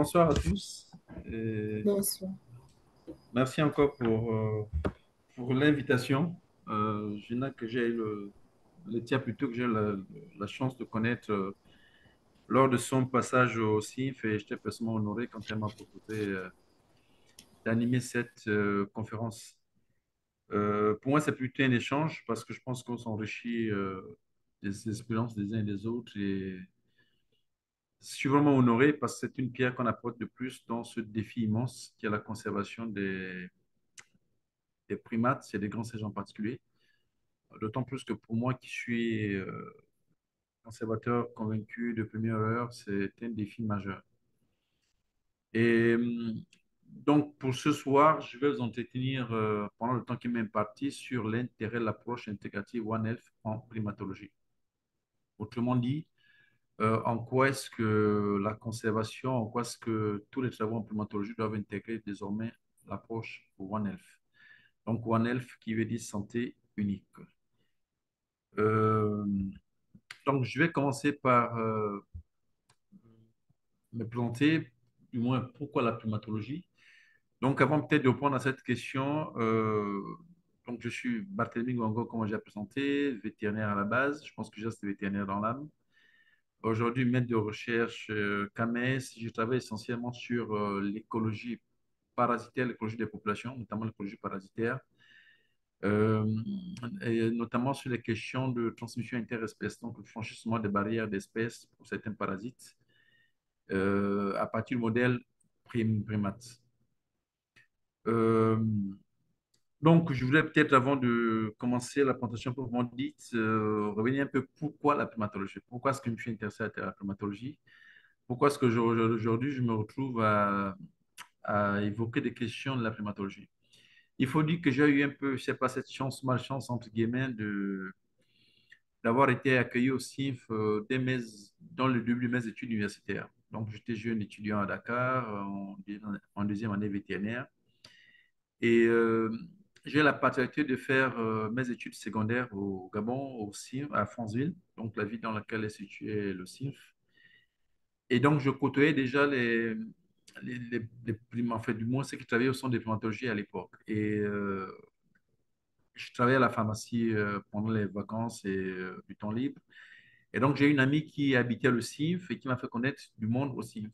Bonsoir à tous. Et Bonsoir. merci encore pour l'invitation. Je n'ai que j'ai eu le tien plutôt que j'ai la chance de connaître lors de son passage au CIF et j'étais personnellement honoré quand elle m'a proposé d'animer cette conférence. Pour moi, c'est plutôt un échange parce que je pense qu'on s'enrichit des expériences des uns et des autres et je suis vraiment honoré parce que c'est une pierre qu'on apporte de plus dans ce défi immense qui est la conservation des primates et des grands singes en particulier. D'autant plus que pour moi qui suis conservateur convaincu de première heure, c'est un défi majeur. Et donc pour ce soir, je vais vous entretenir pendant le temps qui m'est imparti sur l'intérêt de l'approche intégrative One Health en primatologie. Autrement dit, en quoi est-ce que la conservation, en quoi est-ce que tous les travaux en primatologie doivent intégrer désormais l'approche One Health. Donc One Health qui veut dire santé unique. Euh, donc je vais commencer par me présenter, du moins pourquoi la primatologie. Donc avant peut-être de répondre à cette question, donc je suis Barthélemy Gwango, comme j'ai présenté, vétérinaire à la base. Je pense que j'ai resté vétérinaire dans l'âme. Aujourd'hui, maître de recherche CAMES, je travaille essentiellement sur l'écologie parasitaire, l'écologie des populations, notamment l'écologie parasitaire, euh, et notamment sur les questions de transmission interespèces, donc le franchissement des barrières d'espèces pour certains parasites à partir du modèle primate. Euh, donc, je voulais peut-être, avant de commencer la présentation proprement dite, revenir un peu pourquoi la primatologie, pourquoi est-ce que je me suis intéressé à la primatologie. Pourquoi est-ce que aujourd'hui, je me retrouve à évoquer des questions de la primatologie? Il faut dire que j'ai eu un peu, je sais pas, cette chance, malchance, entre guillemets, d'avoir été accueilli au CIF dans le début de mes études universitaires. Donc, j'étais jeune étudiant à Dakar, en deuxième année vétérinaire. Et j'ai la particularité de faire mes études secondaires au Gabon, au CIF, à Franceville, donc la ville dans laquelle est situé le CIF. Et donc, je côtoyais déjà en fait, du moins ceux qui travaillaient au centre de primatologie à l'époque. Et je travaillais à la pharmacie pendant les vacances et du temps libre. Et donc, j'ai une amie qui habitait le CIF et qui m'a fait connaître du monde au CIF.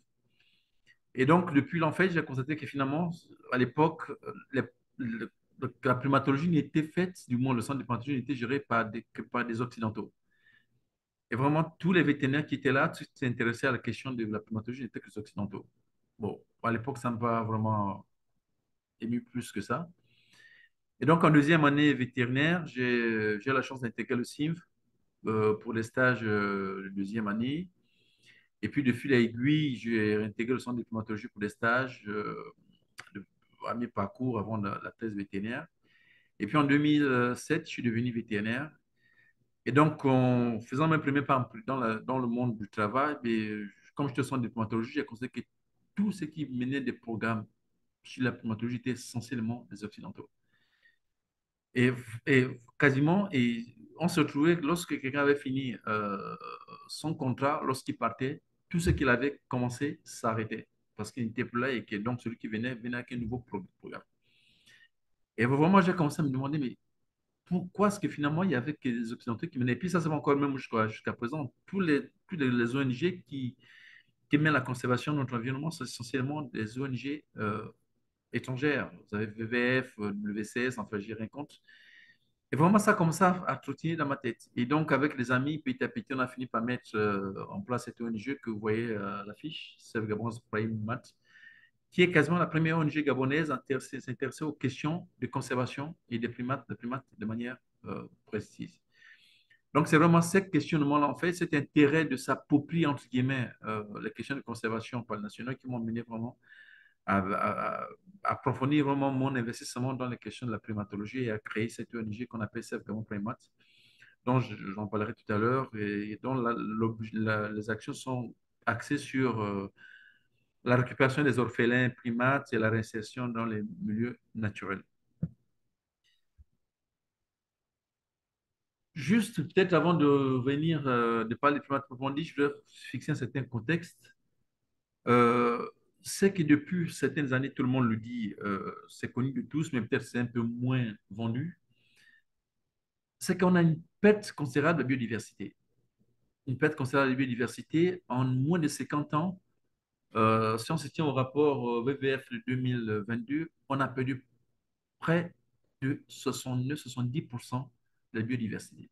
Et donc, depuis l'en fait, j'ai constaté que finalement, à l'époque, la primatologie n'était faite, du moins le centre de primatologie n'était géré que par des Occidentaux. Et vraiment, tous les vétérinaires qui étaient là, qui s'intéressaient à la question de la primatologie n'étaient que des Occidentaux. Bon, à l'époque, ça ne m'a pas vraiment ému plus que ça. Et donc, en deuxième année vétérinaire, j'ai la chance d'intégrer le CIF pour les stages de deuxième année. Et puis, de fil à aiguille, j'ai intégré le centre de primatologie pour des stages à mi-parcours avant la thèse vétérinaire. Et puis, en 2007, je suis devenu vétérinaire. Et donc, en faisant mes premiers pas dans le monde du travail, mais, comme je te sens de primatologie, j'ai constaté que tout ce qui menait des programmes sur la primatologie était essentiellement des Occidentaux. Et, et on se trouvait, lorsque quelqu'un avait fini son contrat, lorsqu'il partait, tout ce qu'il avait commencé s'arrêtait parce qu'il n'était plus là et que donc celui qui venait avec un nouveau programme. Et vraiment, j'ai commencé à me demander, mais pourquoi est-ce que finalement il y avait que les Occidentaux qui menaient? Et puis ça, c'est encore même jusqu'à présent. Les ONG qui mènent la conservation de notre environnement sont essentiellement des ONG étrangères. Vous avez WWF, WCS, enfin, j'y rien contre. Et vraiment, ça comme ça à trottiner dans ma tête. Et donc, avec les amis, petit à petit, on a fini par mettre en place cette ONG que vous voyez à l'affiche, Save Gabon's Prime Mat, qui est quasiment la première ONG gabonaise à s'intéresser aux questions de conservation et des primates de manière précise. Donc, c'est vraiment ce questionnement-là, en fait, cet intérêt de s'approprier, entre guillemets, les questions de conservation par le national qui m'ont mené vraiment à approfondir vraiment mon investissement dans les questions de la primatologie et à créer cette ONG qu'on appelle Save Gabon Primate, dont j'en parlerai tout à l'heure, et dont les actions sont axées sur la récupération des orphelins primates et la réinsertion dans les milieux naturels. Juste peut-être avant de de parler de primates approfondis, je vais fixer un certain contexte. Euh, c'est que depuis certaines années, tout le monde le dit, c'est connu de tous, mais peut-être c'est un peu moins vendu, c'est qu'on a une perte considérable de biodiversité. Une perte considérable de biodiversité en moins de 50 ans. Si on se tient au rapport WWF de 2022, on a perdu près de 69-70% de la biodiversité.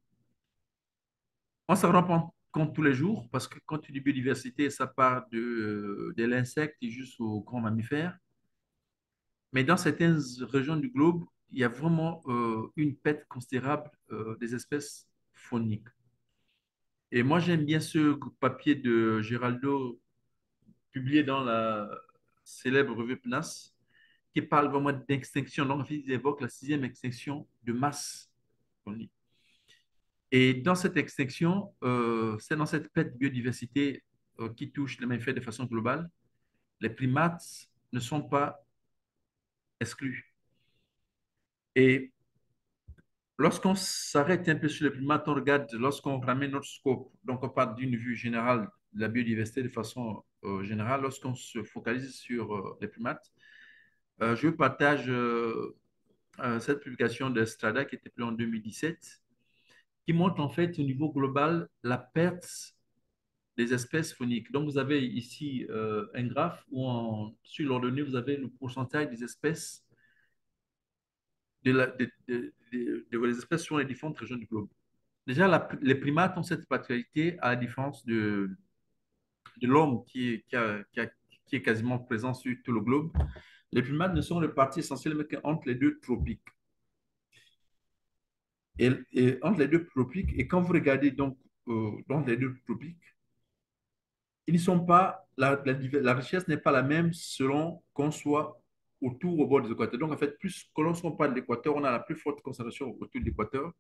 On s'en rend pas compte tous les jours parce que quand tu dis biodiversité, ça part de l'insecte jusqu'aux grands mammifères. Mais dans certaines régions du globe, il y a vraiment une perte considérable des espèces fauniques. Et moi, j'aime bien ce papier de Geraldo publié dans la célèbre revue PNAS qui parle vraiment d'extinction. Donc, en fait, il évoque la sixième extinction de masse. Et dans cette extinction, c'est dans cette perte de biodiversité qui touche les mammifères de façon globale, les primates ne sont pas exclus. Et lorsqu'on s'arrête un peu sur les primates, on regarde, lorsqu'on ramène notre scope, donc on parle d'une vue générale de la biodiversité de façon générale, lorsqu'on se focalise sur les primates, je partage cette publication de Strada qui était publiée en 2017, qui montre en fait au niveau global la perte des espèces fauniques. Donc vous avez ici un graphe où sur l'ordonnée, vous avez le pourcentage des espèces des espèces sur les différentes régions du globe. Déjà, les primates ont cette particularité à la différence de l'homme qui est quasiment présent sur tout le globe. Les primates ne sont répartis essentiellement qu'entre les deux tropiques. Et entre les deux tropiques, et quand vous regardez donc dans les deux tropiques, ils ne sont pas, la richesse n'est pas la même selon qu'on soit autour au bord des équateurs. Donc, en fait, plus que l'on soit pas de l'équateur, on a la plus forte concentration autour de l'équateur.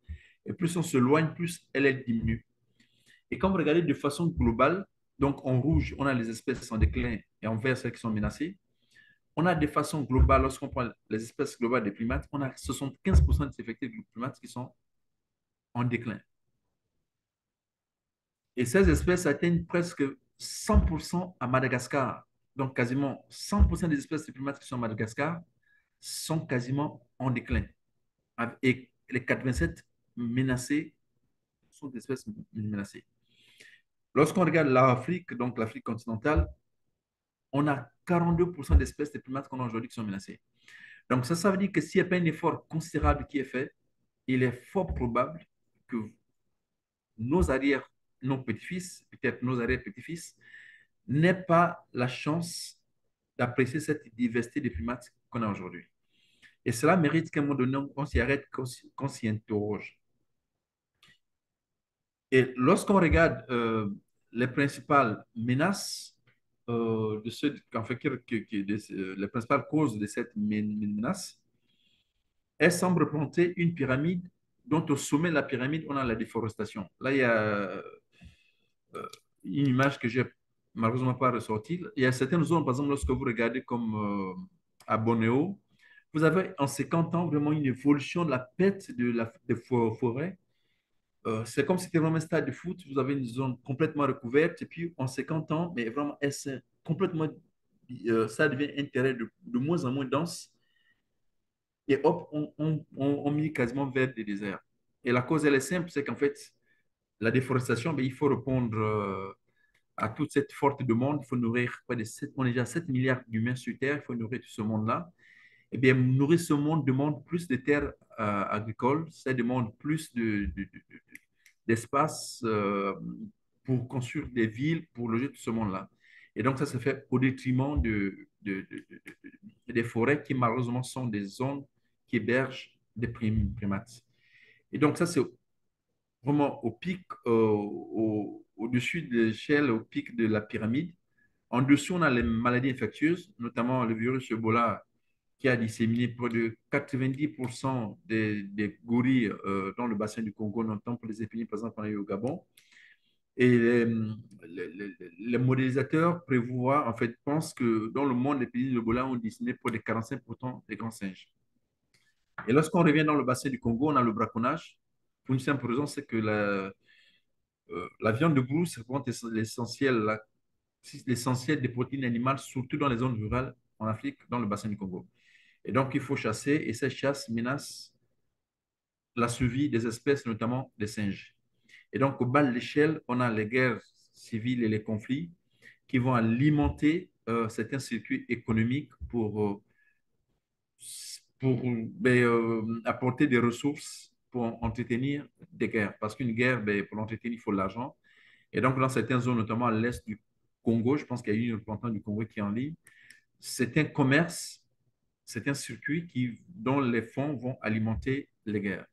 Et plus on se loigne, plus elle diminue. Et quand vous regardez de façon globale, donc en rouge, on a les espèces en déclin et en vert, celles qui sont menacées. On a de façon globale, lorsqu'on prend les espèces globales des primates, on a 75% des effectifs de primates qui sont en déclin. Et ces espèces atteignent presque 100% à Madagascar. Donc, quasiment 100% des espèces de primates qui sont à Madagascar sont quasiment en déclin. Et les 87 menacées sont des espèces menacées. Lorsqu'on regarde l'Afrique, donc l'Afrique continentale, on a 42% d'espèces de primates qu'on a aujourd'hui qui sont menacées. Donc, ça veut dire que s'il n'y a pas un effort considérable qui est fait, il est fort probable que nos arrières, nos petits-fils, peut-être nos arrière-petits-fils, n'aient pas la chance d'apprécier cette diversité des primates qu'on a aujourd'hui. Et cela mérite qu'à un moment donné, on s'y arrête, qu'on s'y interroge. Et lorsqu'on regarde les principales menaces de ceux, en fait, les principales causes de cette menace, elles semblent représenter une pyramide dont au sommet de la pyramide, on a la déforestation. Là, il y a une image que j'ai malheureusement pas ressortie. Il y a certaines zones, par exemple, lorsque vous regardez comme à Bornéo, vous avez en 50 ans vraiment une évolution de la perte des forêts. C'est comme si c'était vraiment un stade de foot. Vous avez une zone complètement recouverte et puis en 50 ans, mais vraiment, complètement, ça devient un terrain de moins en moins dense et hop, on met quasiment vers des déserts. Et la cause, elle est simple, c'est qu'en fait, la déforestation, ben, il faut répondre à toute cette forte demande. Il faut nourrir près de 7, on est déjà 7 milliards d'humains sur Terre, il faut nourrir tout ce monde-là. Eh bien, nourrir ce monde demande plus de terres agricoles, ça demande plus d'espace pour construire des villes, pour loger tout ce monde-là. Et donc, ça se fait au détriment des forêts qui, malheureusement, sont des zones qui hébergent des primates. Et donc, ça, c'est vraiment au pic, au-dessus de l'échelle, au pic de la pyramide. En dessous, on a les maladies infectieuses, notamment le virus Ebola qui a disséminé près de 90% des gorilles dans le bassin du Congo, notamment pour les épidémies, par exemple, qu'on a eu au Gabon. Et les modélisateurs prévoient, en fait, pensent que dans le monde, les épidémies d'Ebola ont disséminé près de 45% des grands singes. Et lorsqu'on revient dans le bassin du Congo, on a le braconnage. Pour une simple raison, c'est que la viande de brousse représente l'essentiel, l'essentiel des protéines animales, surtout dans les zones rurales en Afrique, dans le bassin du Congo. Et donc, il faut chasser, et ces chasses menacent la survie des espèces, notamment des singes. Et donc, au bas de l'échelle, on a les guerres civiles et les conflits qui vont alimenter certains circuits économiques pour apporter des ressources pour entretenir des guerres. Parce qu'une guerre, pour l'entretenir, il faut de l'argent. Et donc, dans certaines zones, notamment à l'est du Congo, je pense qu'il y a une représentant du Congo qui est en ligne, c'est un commerce, c'est un circuit dont les fonds vont alimenter les guerres.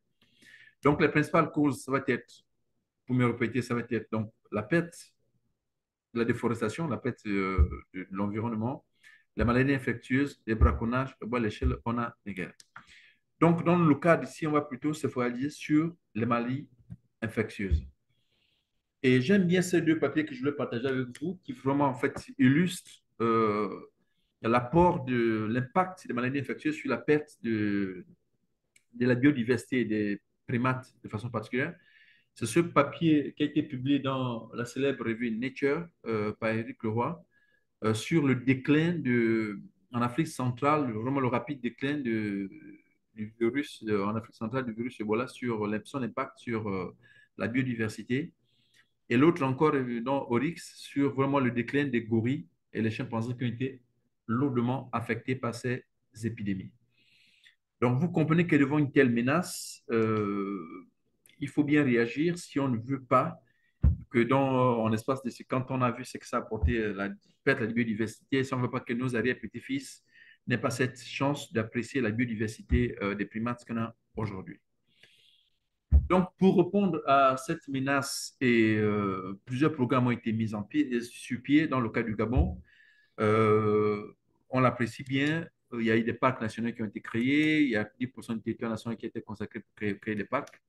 Donc, les principales causes, ça va être, pour me répéter, ça va être donc la perte, la déforestation, la perte de l'environnement, les maladies infectieuses, les braconnages, à l'échelle, on a les guerres. Donc, dans le cas d'ici, on va plutôt se focaliser sur les maladies infectieuses. Et j'aime bien ces deux papiers que je voulais partager avec vous, qui vraiment, en fait, illustrent l'apport de l'impact des maladies infectieuses sur la perte de la biodiversité des primates de façon particulière. C'est ce papier qui a été publié dans la célèbre revue Nature par Éric Leroy sur le déclin en Afrique centrale, vraiment le rapide déclin du virus en Afrique centrale, du virus Ebola, sur son impact sur la biodiversité. Et l'autre encore, dans Oryx, sur vraiment le déclin des gorilles et les chimpanzés qui ont été lourdement affectés par ces épidémies. Donc, vous comprenez que devant une telle menace, il faut bien réagir si on ne veut pas que en espace de quand on a vu ce que ça a apporté, la perte de la biodiversité, si on ne veut pas que nos arrière-petits-fils n'aient pas cette chance d'apprécier la biodiversité des primates qu'on a aujourd'hui. Donc, pour répondre à cette menace, plusieurs programmes ont été mis sur pied dans le cas du Gabon. Euh, on l'apprécie bien. Il y a eu des parcs nationaux qui ont été créés. Il y a 10% du territoire national qui a été consacré pour créer des parcs.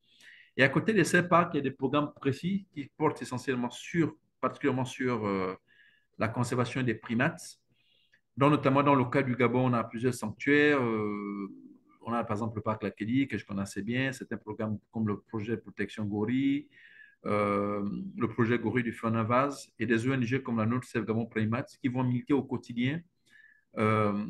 Et à côté de ces parcs, il y a des programmes précis qui portent essentiellement particulièrement sur la conservation des primates. Donc, notamment dans le cas du Gabon, on a plusieurs sanctuaires. On a par exemple le parc Lakeli, que je connaissais bien. C'est un programme comme le projet de protection gorille, le projet gorille du Fanavaz et des ONG comme la nôtre, Save Gabon Primates, qui vont militer au quotidien euh,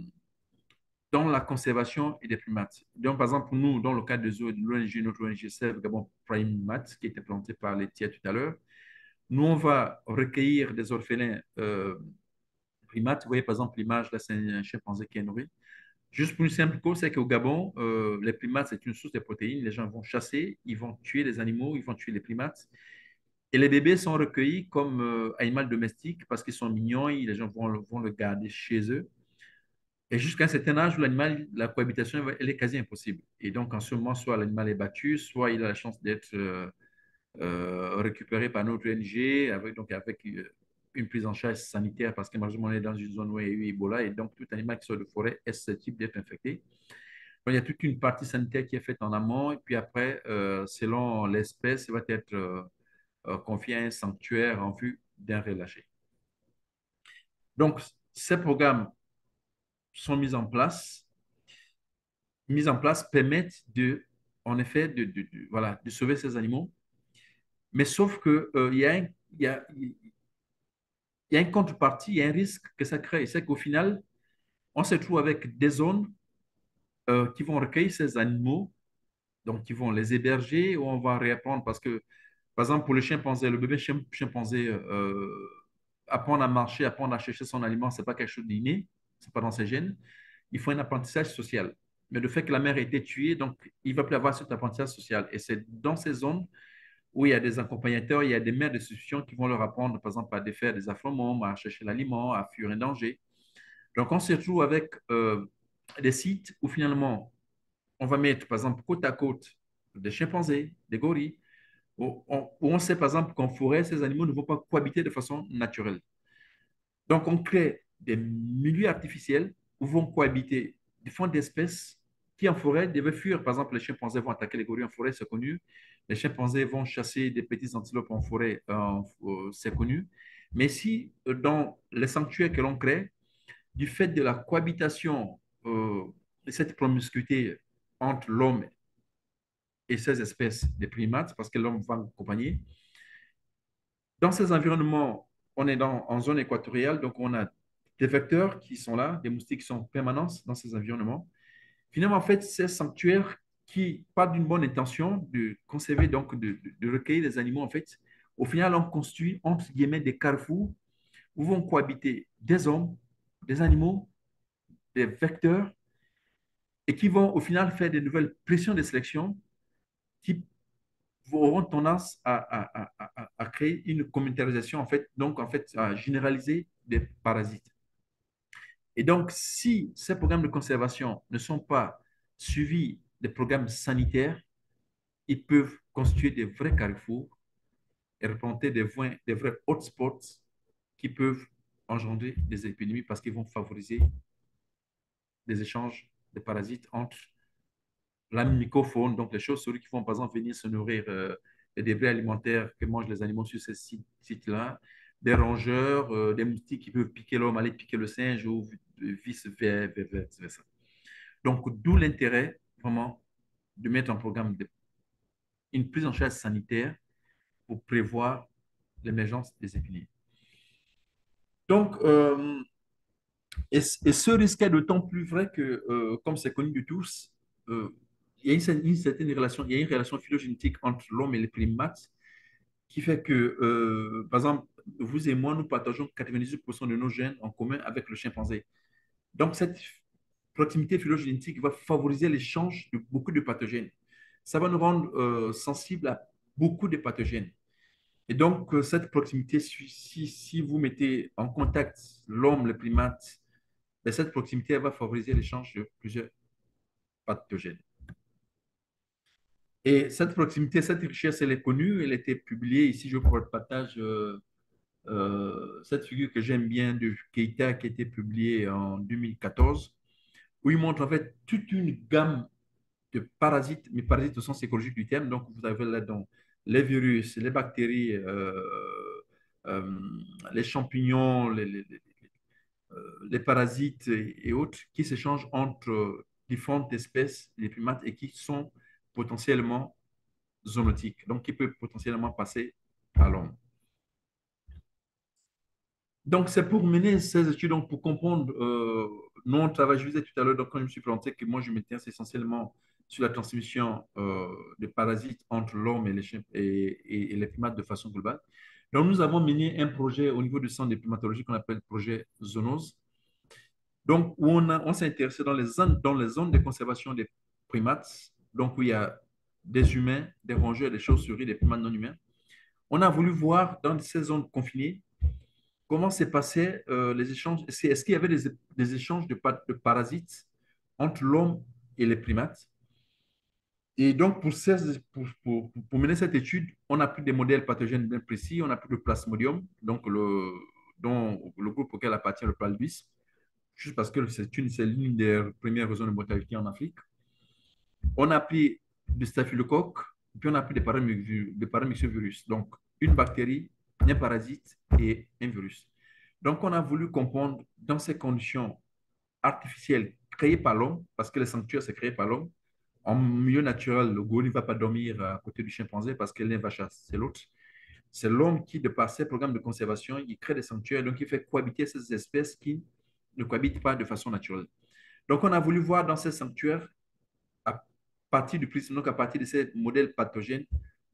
dans la conservation et des primates. Donc, par exemple, nous, dans le cadre de l'ONG, notre ONG Save Gabon Primates, qui était présentée par Laetitia tout à l'heure, nous, on va recueillir des orphelins primates. Vous voyez, par exemple, l'image, là, c'est un chimpanzé qui est nourri. Juste pour une simple cause, c'est qu'au Gabon, les primates, c'est une source de protéines. Les gens vont chasser, ils vont tuer les animaux, ils vont tuer les primates. Et les bébés sont recueillis comme animaux domestiques parce qu'ils sont mignons, et les gens vont le garder chez eux. Et jusqu'à un certain âge où l'animal, la cohabitation, elle est quasi impossible. Et donc, en ce moment, soit l'animal est battu, soit il a la chance d'être récupéré par notre ONG avec une prise en charge sanitaire parce que malheureusement, on est dans une zone où il y a eu Ebola et donc tout animal qui sort de forêt est susceptible d'être infecté. Donc, il y a toute une partie sanitaire qui est faite en amont et puis après, selon l'espèce, il va être confié à un sanctuaire en vue d'un relâché. Donc, ces programmes sont mis en place permettent en effet, voilà, de sauver ces animaux. Mais sauf que il y a une contrepartie, il y a un risque que ça crée. C'est qu'au final, on se trouve avec des zones qui vont recueillir ces animaux, donc qui vont les héberger, ou on va réapprendre parce que, par exemple, pour le chimpanzé, le bébé chimpanzé, apprendre à marcher, apprendre à chercher son aliment, ce n'est pas quelque chose d'inné, ce n'est pas dans ses gènes. Il faut un apprentissage social. Mais le fait que la mère ait été tuée, donc il ne va plus avoir cet apprentissage social. Et c'est dans ces zones où il y a des accompagnateurs, il y a des mères de institutions qui vont leur apprendre, par exemple, à défaire des affrements, à chercher l'aliment, à fuir un danger. Donc, on se retrouve avec des sites où finalement, on va mettre, par exemple, côte à côte des chimpanzés, des gorilles, où on sait, par exemple, qu'en forêt, ces animaux ne vont pas cohabiter de façon naturelle. Donc, on crée des milieux artificiels où vont cohabiter différentes espèces qui, en forêt, devaient fuir. Par exemple, les chimpanzés vont attaquer les gorilles en forêt, c'est connu. Les chimpanzés vont chasser des petits antilopes en forêt, c'est connu. Mais si, dans les sanctuaires que l'on crée, du fait de la cohabitation de cette promiscuité entre l'homme et ces espèces de primates, parce que l'homme va accompagner, dans ces environnements on est en zone équatoriale, donc on a des vecteurs qui sont là, des moustiques qui sont en permanence dans ces environnements. Finalement, en fait, ces sanctuaires qui partent d'une bonne intention de conserver, donc de recueillir les animaux, en fait, au final, on construit, entre guillemets, des carrefours où vont cohabiter des hommes, des animaux, des vecteurs, et qui vont au final faire des nouvelles pressions de sélection qui auront tendance à créer une communautarisation, en fait, donc en fait, à généraliser des parasites. Et donc, si ces programmes de conservation ne sont pas suivis des programmes sanitaires, ils peuvent constituer des vrais carrefours et représenter des vrais hotspots qui peuvent engendrer des épidémies parce qu'ils vont favoriser des échanges de parasites entre la mycofaune, donc les chauves-souris qui vont par exemple venir se nourrir des débris alimentaires que mangent les animaux sur ces sites-là, des rongeurs, des moustiques qui peuvent piquer l'homme, aller piquer le singe ou vice-versa. Donc, d'où l'intérêt vraiment de mettre en programme une prise en charge sanitaire pour prévoir l'émergence des épidémies. Donc, et ce risque est d'autant plus vrai que, comme c'est connu de tous, euh, il y a une certaine relation, il y a une relation phylogénétique entre l'homme et les primates qui fait que, par exemple, vous et moi, nous partageons 98% de nos gènes en commun avec le chimpanzé. Donc, cette proximité phylogénétique va favoriser l'échange de beaucoup de pathogènes. Ça va nous rendre sensibles à beaucoup de pathogènes. Et donc, cette proximité, si vous mettez en contact l'homme, le primate, ben, cette proximité elle va favoriser l'échange de plusieurs pathogènes. Et cette proximité, cette richesse, elle est connue, elle a été publiée. Ici, je vous partage cette figure que j'aime bien de Keita qui a été publiée en 2014, où il montre en fait toute une gamme de parasites, mais parasites au sens écologique du terme. Donc, vous avez là-dedans les virus, les bactéries, euh, les champignons, les parasites et autres qui s'échangent entre différentes espèces, les primates, et qui sont potentiellement zoonotiques, donc qui peuvent potentiellement passer à l'homme. Donc, c'est pour mener ces études, donc pour comprendre non travail. Je vous disais tout à l'heure, donc quand je me suis présenté, que moi, je m'intéresse essentiellement sur la transmission des parasites entre l'homme et les chiens et les primates de façon globale. Donc, nous avons mené un projet au niveau du centre de primatologie qu'on appelle le projet Zoonose. Donc, où on s'est intéressé dans les zones de conservation des primates, donc où il y a des humains, des rongeurs, des chauves-souris, des primates non humains. On a voulu voir dans ces zones confinées comment s'est passé les échanges. Est-ce qu'il y avait des échanges de parasites entre l'homme et les primates? Et donc, pour mener cette étude, on a pris des modèles pathogènes bien précis. On a pris le Plasmodium, donc dont le groupe auquel appartient le Plalvis, juste parce que c'est l'une des premières raisons de mortalité en Afrique. On a pris du staphylocoque, puis on a pris des paramyxovirus, donc une bactérie, un parasite et un virus. Donc, on a voulu comprendre dans ces conditions artificielles créées par l'homme, parce que le sanctuaire, c'est créé par l'homme. En milieu naturel, le gorille ne va pas dormir à côté du chimpanzé parce qu'il va chasser, c'est l'autre. C'est l'homme qui, de par ses programmes de conservation, il crée des sanctuaires, donc il fait cohabiter ces espèces qui ne cohabitent pas de façon naturelle. Donc, on a voulu voir dans ces sanctuaires, à partir du prisme, donc à partir de ces modèles pathogènes,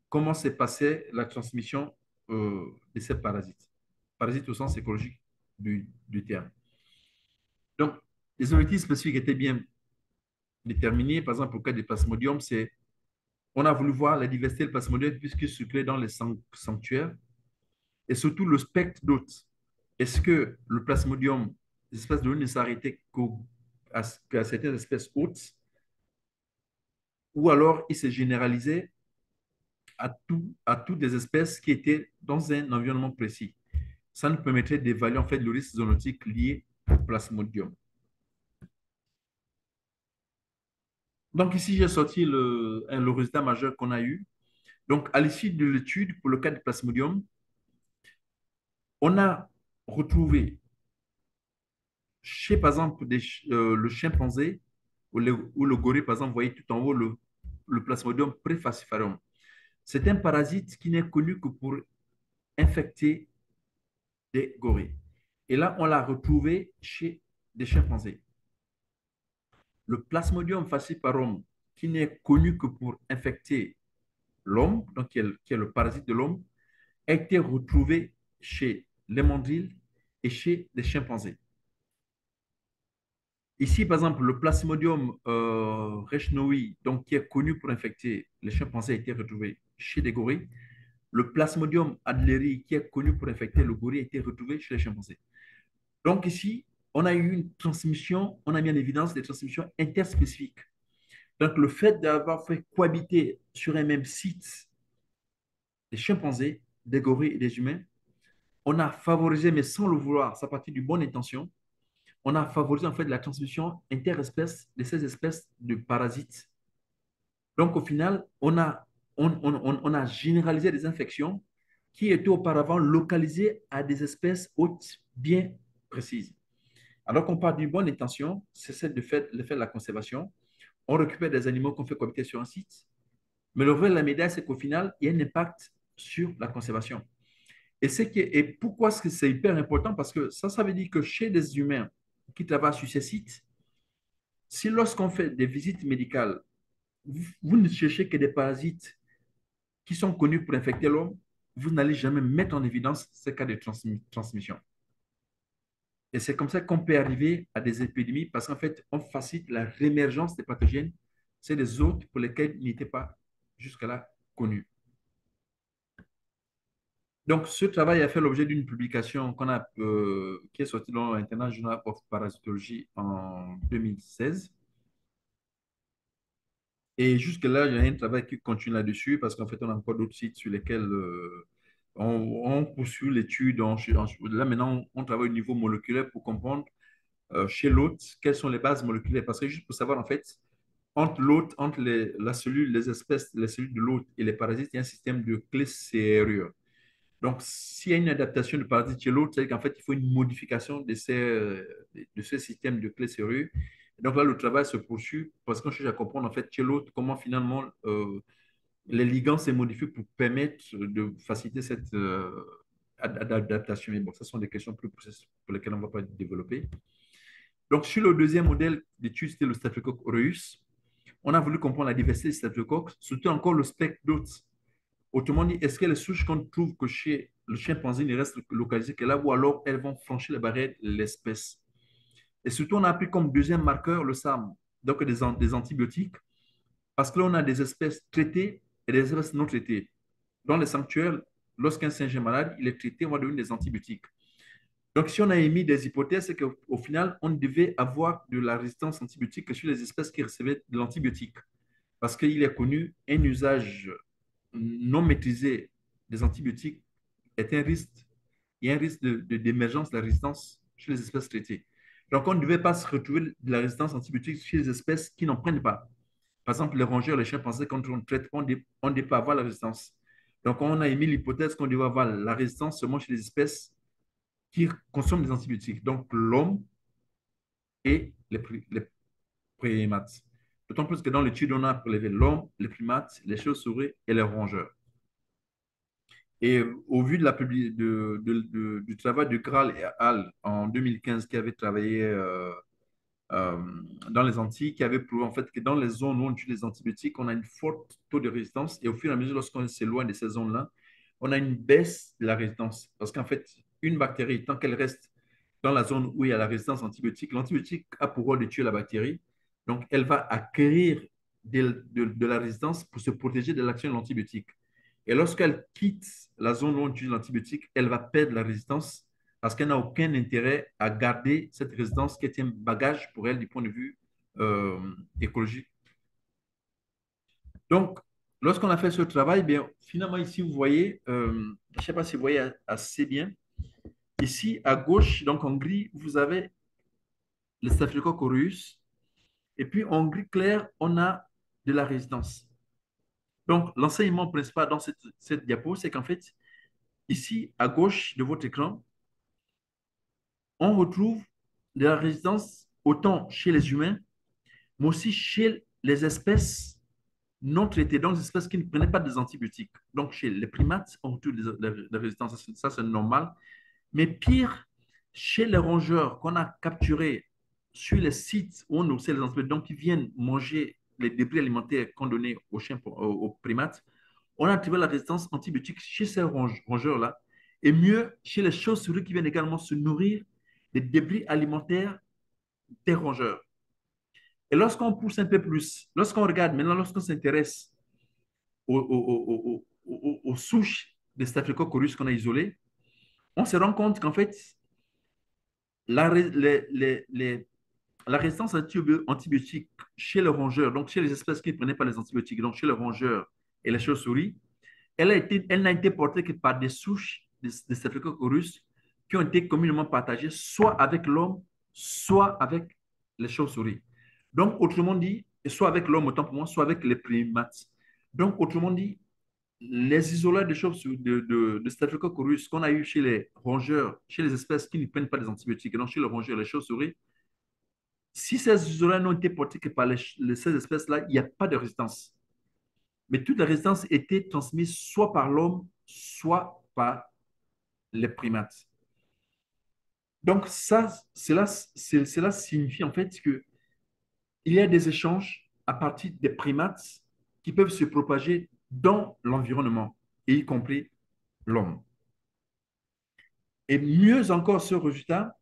comment s'est passée la transmission de ces parasites. Parasites au sens écologique du terme. Donc, les objectifs spécifiques étaient bien déterminés. Par exemple, au cas des plasmodiums, c'est on a voulu voir la diversité des plasmodiums puisqu'ils circulaient dans les sanctuaires et surtout le spectre d'hôtes. Est-ce que le plasmodium, les espèces de l'eau ne s'arrêtaient qu'à certaines espèces hôtes ou alors il s'est généralisé à toutes les espèces qui étaient dans un environnement précis. Ça nous permettrait d'évaluer en fait le risque zoonotique lié au plasmodium. Donc ici, j'ai sorti le résultat majeur qu'on a eu. Donc, à l'issue de l'étude, pour le cas du plasmodium, on a retrouvé chez, par exemple, le chimpanzé ou le gorille, par exemple, vous voyez tout en haut le plasmodium préfacifarium. C'est un parasite qui n'est connu que pour infecter des gorilles. Et là, on l'a retrouvé chez des chimpanzés. Le Plasmodium falciparum, qui n'est connu que pour infecter l'homme, donc qui est le parasite de l'homme, a été retrouvé chez les mandrilles et chez les chimpanzés. Ici, par exemple, le Plasmodium reichnoi, donc qui est connu pour infecter les chimpanzés, a été retrouvé chez des gorilles. Le Plasmodium adleri, qui est connu pour infecter le gorille, a été retrouvé chez les chimpanzés. Donc ici, on a eu une transmission, on a mis en évidence des transmissions interspécifiques. Donc le fait d'avoir fait cohabiter sur un même site des chimpanzés, des gorilles et des humains, on a favorisé, mais sans le vouloir, ça partit d'une bonne intention, on a favorisé en fait la transmission interespèce de ces espèces de parasites. Donc au final, on a généralisé des infections qui étaient auparavant localisées à des espèces hôtes bien précises. Alors qu'on part d'une bonne intention, c'est celle de faire, de la conservation. On récupère des animaux qu'on fait cohabiter sur un site. Mais le vrai de la médaille, c'est qu'au final, il y a un impact sur la conservation. Et pourquoi est-ce que c'est hyper important? Parce que ça veut dire que chez des humains qui travaillent sur ces sites, si lorsqu'on fait des visites médicales, vous ne cherchez que des parasites qui sont connus pour infecter l'homme, vous n'allez jamais mettre en évidence ces cas de transmission. Et c'est comme ça qu'on peut arriver à des épidémies parce qu'en fait, on facilite la réémergence des pathogènes. C'est des hôtes pour lesquels ils n'étaient pas jusque-là connus. Donc, ce travail a fait l'objet d'une publication qui est sortie dans l'International Journal of Parasitology en 2016. Et jusque-là, il y a un travail qui continue là-dessus parce qu'en fait, on a encore d'autres sites sur lesquels on poursuit l'étude. Là, maintenant, on travaille au niveau moléculaire pour comprendre chez l'hôte quelles sont les bases moléculaires. Parce que juste pour savoir, en fait, entre l'hôte, entre la cellule, les espèces, les cellules de l'hôte et les parasites, il y a un système de clés serrure. Donc, s'il y a une adaptation de parasite chez l'autre, c'est qu'en fait, il faut une modification de ce système de clés serrure. Donc là, le travail se poursuit parce qu'on cherche à comprendre en fait chez l'autre comment finalement les ligands se modifient pour permettre de faciliter cette adaptation. Mais bon, ce sont des questions plus poussées pour lesquelles on ne va pas développer. Donc, sur le deuxième modèle d'étude, c'était le Staphylococcus aureus. On a voulu comprendre la diversité des staphylocoques, surtout encore le spectre d'hôtes. Autrement dit, est-ce que les souches qu'on trouve que chez le chimpanzé ne restent localisées que là ou alors elles vont franchir la barrière de l'espèce? Et surtout, on a pris comme deuxième marqueur le SAM, donc des antibiotiques, parce que là, on a des espèces traitées et des espèces non traitées. Dans les sanctuaires, lorsqu'un singe est malade, il est traité, on va donner des antibiotiques. Donc, si on a émis des hypothèses, c'est qu'au final, on devait avoir de la résistance antibiotique sur les espèces qui recevaient de l'antibiotique. Parce qu'il est connu, un usage non maîtrisé des antibiotiques est un risque, il y a un risque d'émergence de la résistance chez les espèces traitées. Donc, on ne devait pas se retrouver de la résistance antibiotique chez les espèces qui n'en prennent pas. Par exemple, les rongeurs, les chimpanzés, quand on traite, on ne devait pas avoir la résistance. Donc, on a émis l'hypothèse qu'on devait avoir la résistance seulement chez les espèces qui consomment des antibiotiques. Donc, l'homme et les primates. D'autant plus que dans l'étude, on a prélevé l'homme, les primates, les chauves-souris et les rongeurs. Et au vu de du travail de Kral et Al en 2015, qui avait travaillé euh, dans les Antilles, qui avait prouvé en fait que dans les zones où on utilise les antibiotiques, on a une forte taux de résistance. Et au fur et à mesure, lorsqu'on s'éloigne de ces zones-là, on a une baisse de la résistance. Parce qu'en fait, une bactérie, tant qu'elle reste dans la zone où il y a la résistance antibiotique, l'antibiotique a pour rôle de tuer la bactérie. Donc, elle va acquérir de la résistance pour se protéger de l'action de l'antibiotique. Et lorsqu'elle quitte la zone où on utilise l'antibiotique, elle va perdre la résistance parce qu'elle n'a aucun intérêt à garder cette résistance qui est un bagage pour elle du point de vue euh, écologique. Donc, lorsqu'on a fait ce travail, bien, finalement, ici, vous voyez, je ne sais pas si vous voyez assez bien, ici, à gauche, donc en gris, vous avez le Staphylococcus aureus, et puis en gris clair, on a de la résistance. Donc, l'enseignement principal dans cette diapo, c'est qu'en fait, ici, à gauche de votre écran, on retrouve de la résistance autant chez les humains, mais aussi chez les espèces non traitées, donc les espèces qui ne prenaient pas des antibiotiques. Donc, chez les primates, on retrouve la résistance. Ça, c'est normal. Mais pire, chez les rongeurs qu'on a capturés sur les sites où on observe les antibiotiques, donc qui viennent manger les débris alimentaires qu'on donnait aux chiens, aux primates, on a trouvé la résistance antibiotique chez ces rongeurs-là, et mieux chez les chauves-souris qui viennent également se nourrir des débris alimentaires des rongeurs. Et lorsqu'on pousse un peu plus, lorsqu'on regarde maintenant, lorsqu'on s'intéresse aux souches de Staphylococcus aureus qu'on a isolées, on se rend compte qu'en fait, la, la résistance antibiotique chez les rongeurs, donc chez les espèces qui ne prenaient pas les antibiotiques, donc chez les rongeurs et les chauves-souris, elle n'a été portée que par des souches de Staphylococcus aureus qui ont été communément partagées soit avec l'homme, soit avec les chauves-souris. Donc, autrement dit, soit avec l'homme, autant pour moi, soit avec les primates. Donc, autrement dit, les isolats de chauves-souris, de Staphylococcus aureus qu'on a eu chez les rongeurs, chez les espèces qui ne prennent pas des antibiotiques, donc chez les rongeurs et les chauves-souris, si ces isolats n'ont été portés que par ces espèces-là, il n'y a pas de résistance. Mais toute la résistance était transmise soit par l'homme, soit par les primates. Donc, cela signifie en fait qu'il y a des échanges à partir des primates qui peuvent se propager dans l'environnement, et y compris l'homme. Et mieux encore, ce résultat,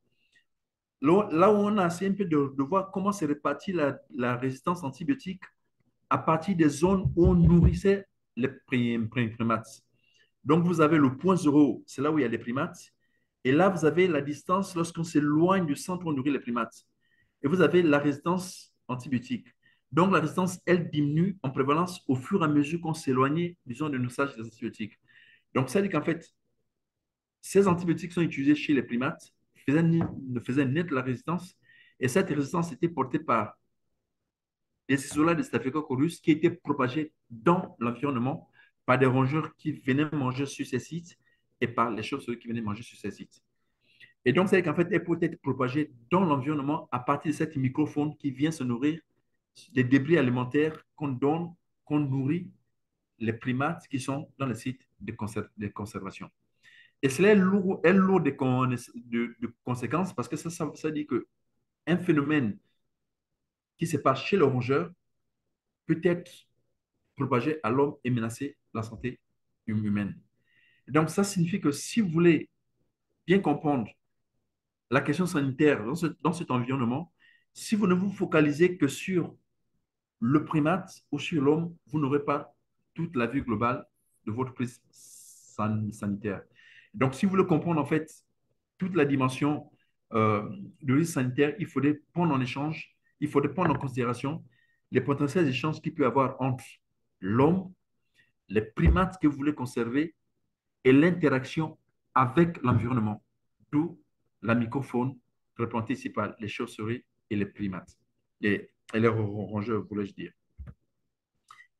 là où on a essayé un peu de voir comment se répartit la résistance antibiotique à partir des zones où on nourrissait les primates. Donc, vous avez le point zéro, c'est là où il y a les primates. Et là, vous avez la distance lorsqu'on s'éloigne du centre où on nourrit les primates. Et vous avez la résistance antibiotique. Donc, la résistance, elle diminue en prévalence au fur et à mesure qu'on s'éloigne, disons, de nourrissage des antibiotiques. Donc, ça dit qu'en fait, ces antibiotiques sont utilisés chez les primates, faisaient naître la résistance. Et cette résistance était portée par des isolats de Staphylococcus aureus qui étaient propagés dans l'environnement par des rongeurs qui venaient manger sur ces sites et par les chauves-souris qui venaient manger sur ces sites. Et donc, c'est qu'en fait, elle peut être propagée dans l'environnement à partir de cette microfaune qui vient se nourrir des débris alimentaires qu'on donne, qu'on nourrit les primates qui sont dans les sites de conservation. Et cela est lourd de conséquences parce que ça dit qu'un phénomène qui se passe chez le rongeur peut être propagé à l'homme et menacer la santé humaine. Donc, ça signifie que si vous voulez bien comprendre la question sanitaire dans cet environnement, si vous ne vous focalisez que sur le primate ou sur l'homme, vous n'aurez pas toute la vue globale de votre crise sanitaire. Donc, si vous voulez comprendre en fait toute la dimension de risque sanitaire, il faudrait prendre en échange, il faudrait prendre en considération les potentiels échanges qu'il peut y avoir entre l'homme, les primates que vous voulez conserver et l'interaction avec l'environnement, d'où la microfaune représentée ici par les chauves-souris et les primates, et les rongeurs, voulais-je dire.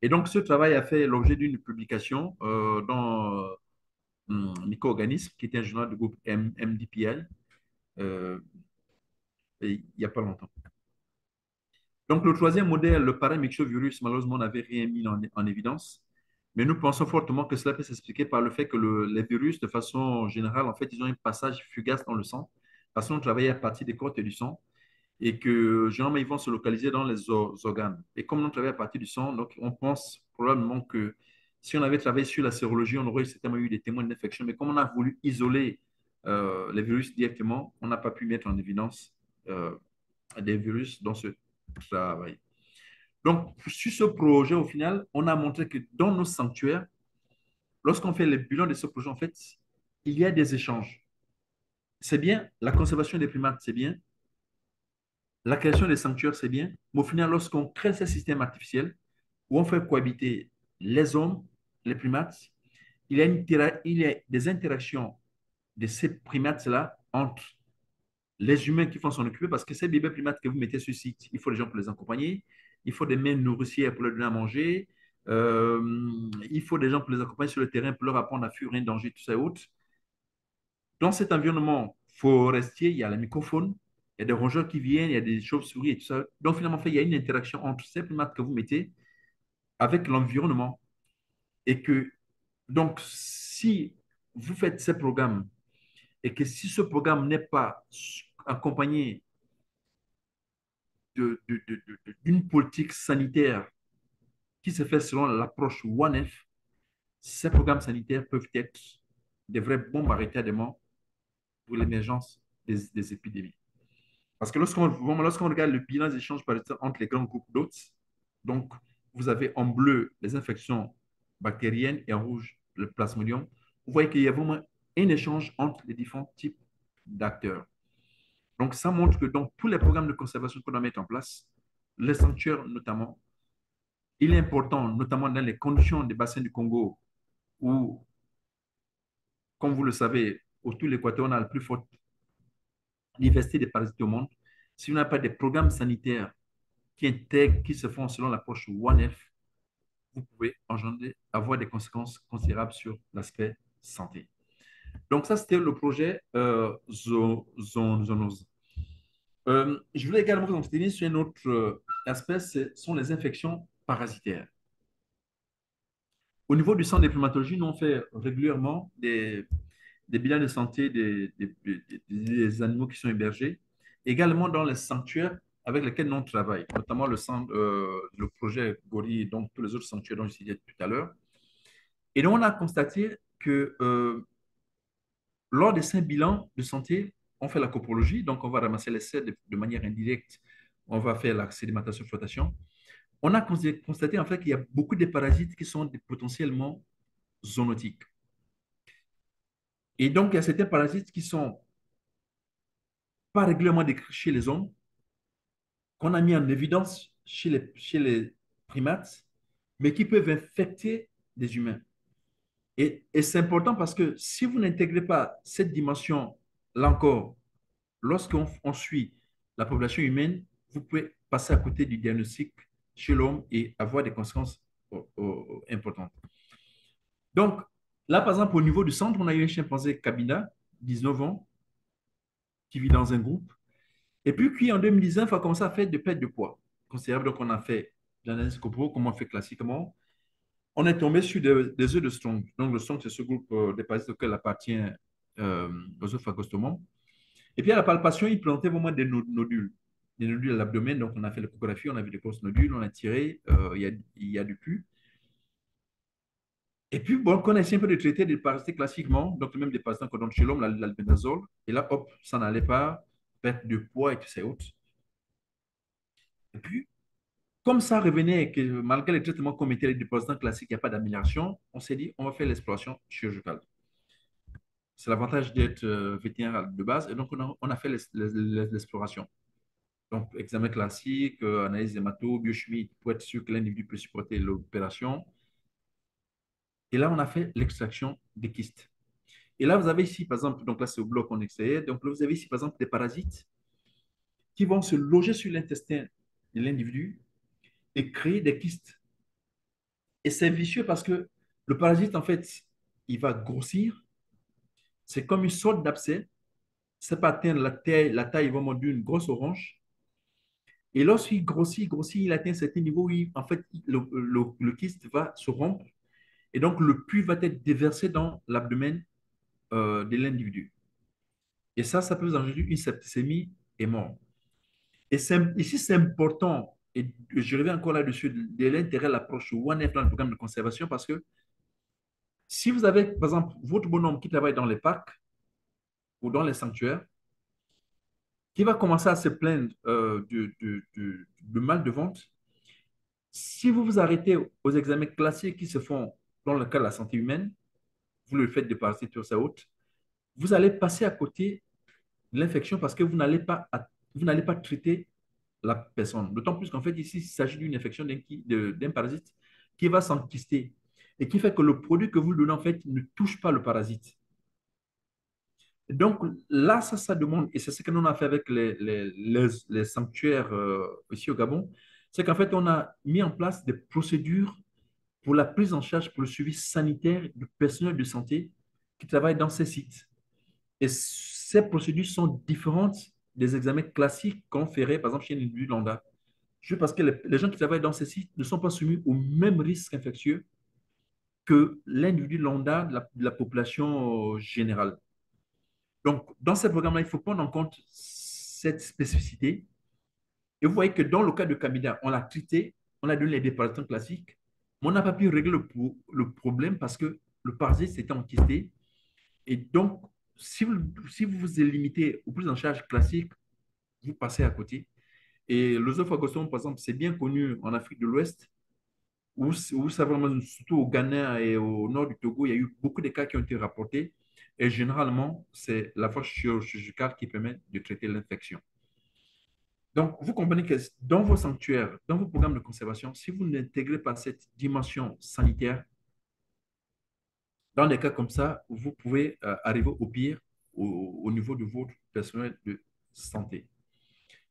Et donc, ce travail a fait l'objet d'une publication dans Micro-organismes, qui était un journal du groupe MDPL, il n'y a pas longtemps. Donc, le troisième modèle, le paramyxovirus, malheureusement, n'avait rien mis en évidence. Mais nous pensons fortement que cela peut s'expliquer par le fait que les virus, de façon générale, en fait, ils ont un passage fugace dans le sang, parce qu'on travaille à partir des côtes du sang, et que généralement, ils vont se localiser dans les organes. Et comme on travaille à partir du sang, donc on pense probablement que si on avait travaillé sur la sérologie, on aurait certainement eu des témoins d'infection. Mais comme on a voulu isoler les virus directement, on n'a pas pu mettre en évidence des virus dans ce travail. Donc, sur ce projet, au final, on a montré que dans nos sanctuaires, lorsqu'on fait le bilan de ce projet, en fait, il y a des échanges. C'est bien, la conservation des primates, c'est bien, la création des sanctuaires, c'est bien, mais au final, lorsqu'on crée ces systèmes artificiels où on fait cohabiter les hommes, les primates, il y a des interactions de ces primates-là entre les humains qui font s'en occuper parce que ces bébés primates que vous mettez sur site, il faut des gens pour les accompagner, il faut des mains nourricières pour leur donner à manger, il faut des gens pour les accompagner sur le terrain pour leur apprendre à fuir un danger, tout ça et autres. Dans cet environnement forestier, il y a la microfaune, il y a des rongeurs qui viennent, il y a des chauves-souris et tout ça. Donc, finalement, il y a une interaction entre ces primates que vous mettez avec l'environnement. Et que, donc, si vous faites ces programmes et que si ce programme n'est pas accompagné d'une politique sanitaire qui se fait selon l'approche One F, ces programmes sanitaires peuvent être des vraies bombes à retardement pour l'émergence des épidémies. Parce que lorsqu'on regarde le bilan des échanges par exemple, entre les grands groupes d'hôtes, donc vous avez en bleu les infections bactériennes et en rouge le plasmodium, vous voyez qu'il y a vraiment un échange entre les différents types d'acteurs. Donc, ça montre que dans tous les programmes de conservation qu'on doit mettre en place, les sanctuaires notamment, il est important, notamment dans les conditions des bassins du Congo, où, comme vous le savez, autour de l'Équateur, on a la plus forte diversité des parasites au monde. Si on n'a pas des programmes sanitaires qui intègrent, qui se font selon l'approche One F, vous pouvez avoir des conséquences considérables sur l'aspect santé. Donc, ça, c'était le projet Zoonose. Je voulais également vous entretenir sur un autre aspect, ce sont les infections parasitaires. Au niveau du centre d'éplumatologie, nous on fait régulièrement des bilans de santé des animaux qui sont hébergés, également dans les sanctuaires avec lesquels nous on travaille, notamment le projet Gori et donc tous les autres sanctuaires dont je citais tout à l'heure. Et donc on a constaté que lors des 5 bilans de santé, on fait la coprologie, donc on va ramasser les selles de manière indirecte, on va faire la sédimentation-flottation. On a constaté en fait qu'il y a beaucoup de parasites qui sont potentiellement zoonotiques. Et donc, il y a certains parasites qui ne sont pas régulièrement décrits chez les hommes, qu'on a mis en évidence chez les primates, mais qui peuvent infecter des humains. Et c'est important parce que si vous n'intégrez pas cette dimension, là encore, lorsqu'on suit la population humaine, vous pouvez passer à côté du diagnostic chez l'homme et avoir des conséquences importantes. Donc, là, par exemple, au niveau du centre, on a eu un chimpanzé Kabila, 19 ans, qui vit dans un groupe. Et puis en 2019, on a commencé à faire des pertes de poids considérable. Donc, on a fait l'analyse corporelle, comme on fait classiquement. On est tombé sur des œufs de Strong. Donc, le Strong, c'est ce groupe des parasites auquel appartient aux œufs phagostomons. Et puis, à la palpation, il plantait vraiment des nodules à l'abdomen. Donc, on a fait l'échographie, on a vu des grosses nodules, on a tiré, il y a du pus. Et puis, bon, on a essayé un peu de traiter des parasites classiquement, donc même des parasites qu'on donne chez l'homme, l'albendazole. Et là, hop, ça n'allait pas, perte de poids et tout ça autres. Et puis, comme ça revenait, que malgré les traitements qu'on mettait, les dépositants classiques, il n'y a pas d'amélioration, on s'est dit, on va faire l'exploration chirurgicale. C'est l'avantage d'être vétérinaire de base. Et donc, on a fait l'exploration. Donc, examen classique, analyse hémato, biochimie, pour être sûr que l'individu peut supporter l'opération. Et là, on a fait l'extraction des kystes. Et là, vous avez ici, par exemple, donc là, c'est au bloc qu'on extrait. Donc là, vous avez ici, par exemple, des parasites qui vont se loger sur l'intestin de l'individu et créer des kystes. Et c'est vicieux parce que le parasite, en fait, il va grossir. C'est comme une sorte d'abcès. Ça peut atteindre la taille vraiment d'une grosse orange. Et lorsqu'il grossit, il atteint un certain niveau où, en fait, le kyste va se rompre. Et donc, le pus va être déversé dans l'abdomen de l'individu. Et ça peut engendrer une septicémie et mort. Et ici, c'est important, et je reviens encore là-dessus, de l'intérêt de l'approche One F dans le programme de conservation, parce que si vous avez, par exemple, votre bonhomme qui travaille dans les parcs ou dans les sanctuaires, qui va commencer à se plaindre de mal de ventre, si vous vous arrêtez aux examens classiques qui se font dans le cas de la santé humaine, vous le faites de parasites sur sa haute, vous allez passer à côté de l'infection parce que vous n'allez pas traiter la personne. D'autant plus qu'en fait, ici, il s'agit d'une infection d'un parasite qui va s'enquister et qui fait que le produit que vous donnez, en fait, ne touche pas le parasite. Donc là, ça demande, et c'est ce que nous on a fait avec les sanctuaires ici au Gabon, c'est qu'en fait, on a mis en place des procédures pour la prise en charge, pour le suivi sanitaire du personnel de santé qui travaille dans ces sites. Et ces procédures sont différentes des examens classiques qu'on ferait, par exemple, chez un individu lambda. Juste parce que les gens qui travaillent dans ces sites ne sont pas soumis au même risque infectieux que l'individu lambda de la population générale. Donc, dans ces programmes-là, il faut prendre en compte cette spécificité. Et vous voyez que dans le cas de Camida, on l'a traité, on a donné les départements classiques, mais on n'a pas pu régler le problème parce que le parasite s'était enquisté. Et donc, si vous vous limitez aux prises en charge classiques, vous passez à côté. Et l'œsophagosome, par exemple, c'est bien connu en Afrique de l'Ouest, où ça vraiment, surtout au Ghana et au nord du Togo, il y a eu beaucoup de cas qui ont été rapportés. Et généralement, c'est la force chirurgicale qui permet de traiter l'infection. Donc, vous comprenez que dans vos sanctuaires, dans vos programmes de conservation, si vous n'intégrez pas cette dimension sanitaire, dans des cas comme ça, vous pouvez arriver au pire au niveau de votre personnel de santé.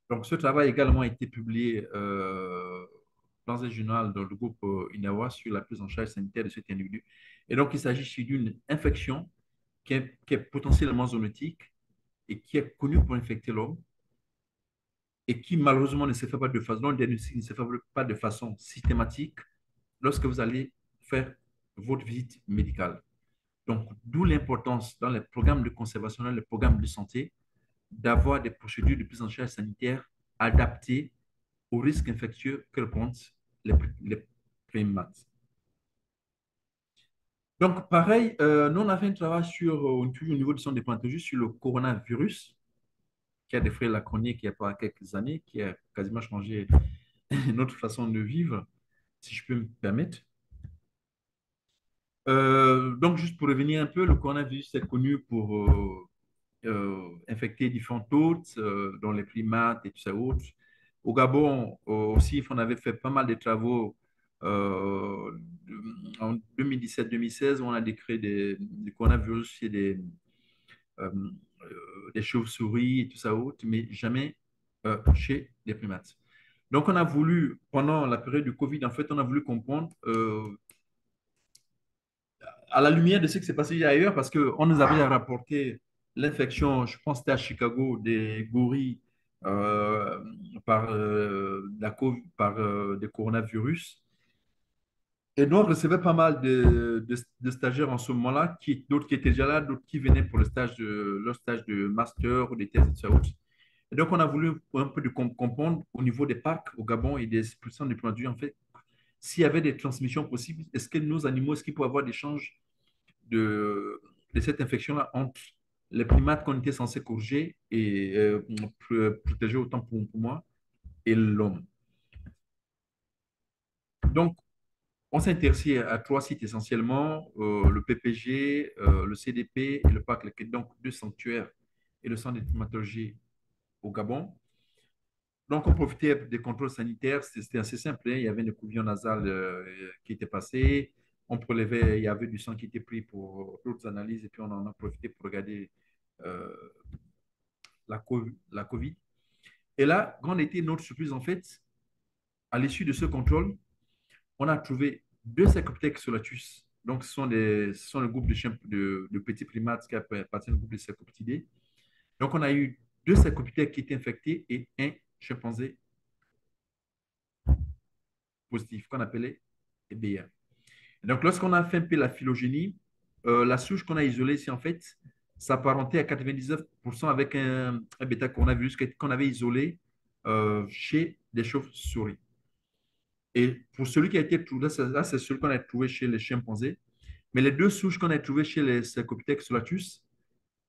Donc, ce travail a également été publié dans un journal dans le groupe INAWA sur la prise en charge sanitaire de cet individu. Et donc, il s'agit ici d'une infection qui est potentiellement zoonotique et qui est connue pour infecter l'homme et qui malheureusement ne se fait pas de façon, dont le diagnostic ne se fait pas de façon systématique lorsque vous allez faire votre visite médicale. Donc, d'où l'importance dans les programmes de conservation, dans les programmes de santé, d'avoir des procédures de prise en charge sanitaire adaptées aux risques infectieux que représentent les primates. Donc, pareil, nous, on a fait un travail toujours au niveau du centre de pathologie sur le coronavirus, qui a défrayé la chronique il y a pas quelques années, qui a quasiment changé notre façon de vivre, si je peux me permettre. Donc, juste pour revenir un peu, le coronavirus est connu pour infecter différentes hôtes, dont les primates et tout ça autres. Au Gabon aussi, on avait fait pas mal de travaux euh, en 2017-2016, on a décrit des coronavirus chez euh, des chauves-souris et tout ça autre, mais jamais chez les primates. Donc, on a voulu, pendant la période du Covid, en fait, on a voulu comprendre à la lumière de ce qui s'est passé ailleurs, parce qu'on nous avait rapporté l'infection, je pense que c'était à Chicago, des gorilles euh, par des coronavirus. Et nous, on recevait pas mal de stagiaires en ce moment-là, d'autres qui étaient déjà là, d'autres qui venaient pour leur stage de master ou des thèses, etc. Et donc, on a voulu un peu de comprendre au niveau des parcs au Gabon et des expulsions des produits, en fait, s'il y avait des transmissions possibles, est-ce que nos animaux, est-ce qu'ils pouvaient avoir des échanges de cette infection-là entre les primates qu'on était censé corriger et protéger autant pour moi et l'homme. Donc, on s'est intéressé à trois sites essentiellement, le PPG, le CDP et le parc Leket, donc deux sanctuaires et le centre de dermatologie au Gabon. Donc, on profitait des contrôles sanitaires, c'était assez simple, hein. Il y avait une couillon nasale qui était passée, on prélevait, il y avait du sang qui était pris pour d'autres analyses et puis on en a profité pour regarder euh, la COVID. Et là, grande était notre surprise, en fait, à l'issue de ce contrôle, on a trouvé deux Cercopithèques solatus. Donc, ce sont le groupe de, de petits primates qui appartiennent au groupe des Cercopithidés. Donc, on a eu deux Cercopithèques qui étaient infectés et un chimpanzé positif qu'on appelait EBA. Donc, lorsqu'on a fait un peu la phylogénie, la souche qu'on a isolée ici, en fait, s'apparentait à 99% avec un bêta-coronavirus qu'on avait isolé chez des chauves-souris. Et pour celui qui a été trouvé, là, c'est celui qu'on a trouvé chez les chimpanzés. Mais les deux souches qu'on a trouvées chez les Cercopithèques solatus,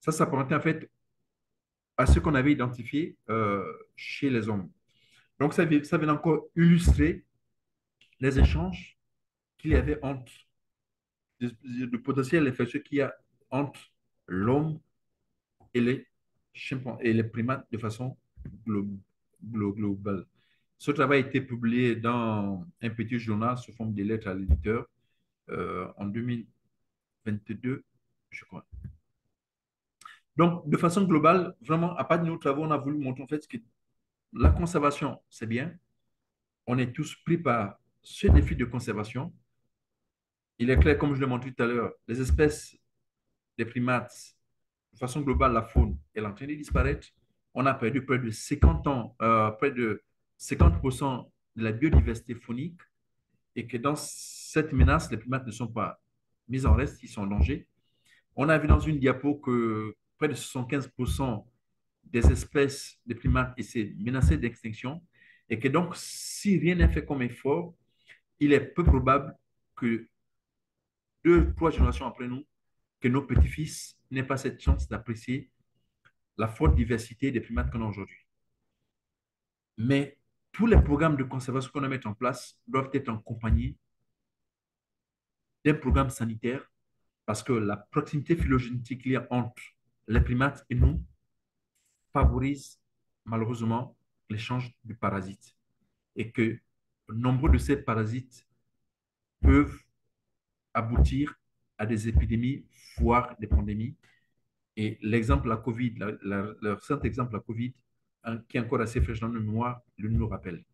ça s'apparentait en fait à ce qu'on avait identifié chez les hommes. Donc, ça vient encore illustrer les échanges qu'il y avait entre le potentiel infectieux qu'il y a entre l'homme et les chimpanzés et les primates de façon globale. Ce travail a été publié dans un petit journal sous forme de lettres à l'éditeur en 2022, je crois. Donc, de façon globale, vraiment, à part de nos travaux, on a voulu montrer en fait que la conservation, c'est bien. On est tous pris par ce défi de conservation. Il est clair, comme je l'ai montré tout à l'heure, les espèces des primates, de façon globale, la faune, elle est en train de disparaître. On a perdu près de 50 ans, près de 50% de la biodiversité faunique et que dans cette menace, les primates ne sont pas mis en reste, ils sont en danger. On a vu dans une diapo que près de 75% des espèces de primates étaient menacées d'extinction et que donc, si rien n'est fait comme effort, il est peu probable que 2, 3 générations après nous, que nos petits-fils n'aient pas cette chance d'apprécier la forte diversité des primates qu'on a aujourd'hui. Mais tous les programmes de conservation qu'on a mis en place doivent être accompagnés d'un programme sanitaire parce que la proximité phylogénétique qu'il y a entre les primates et nous favorise malheureusement l'échange de parasites et que nombreux de ces parasites peuvent aboutir à des épidémies, voire des pandémies. Et l'exemple, la COVID, le récent exemple, la COVID, hein, qui est encore assez fraîche dans nos mémoires, le nous rappelle.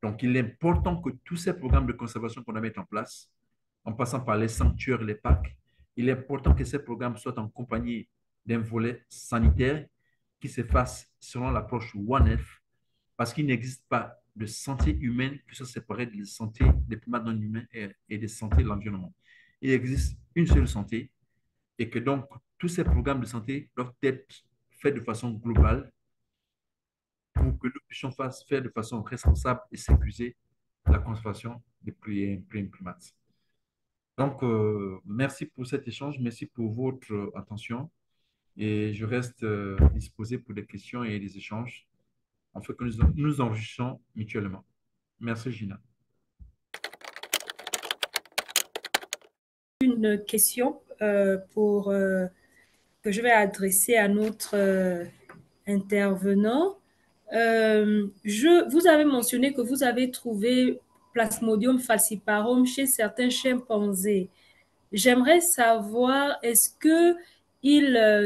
Donc, il est important que tous ces programmes de conservation qu'on a mis en place, en passant par les sanctuaires, les parcs, il est important que ces programmes soient accompagnés d'un volet sanitaire qui se fasse selon l'approche One Health, parce qu'il n'existe pas de santé humaine qui soit séparée de la santé des primates non humains et de santé de l'environnement. Il existe une seule santé et que donc tous ces programmes de santé doivent être faits de façon globale pour que nous puissions faire de façon responsable et sécurisée la conservation des primates. Donc, merci pour cet échange, merci pour votre attention et je reste disposé pour des questions et des échanges afin que nous enrichissions mutuellement. Merci, Gina. Une question que je vais adresser à notre intervenant. Vous avez mentionné que vous avez trouvé Plasmodium falciparum chez certains chimpanzés. J'aimerais savoir, est-ce que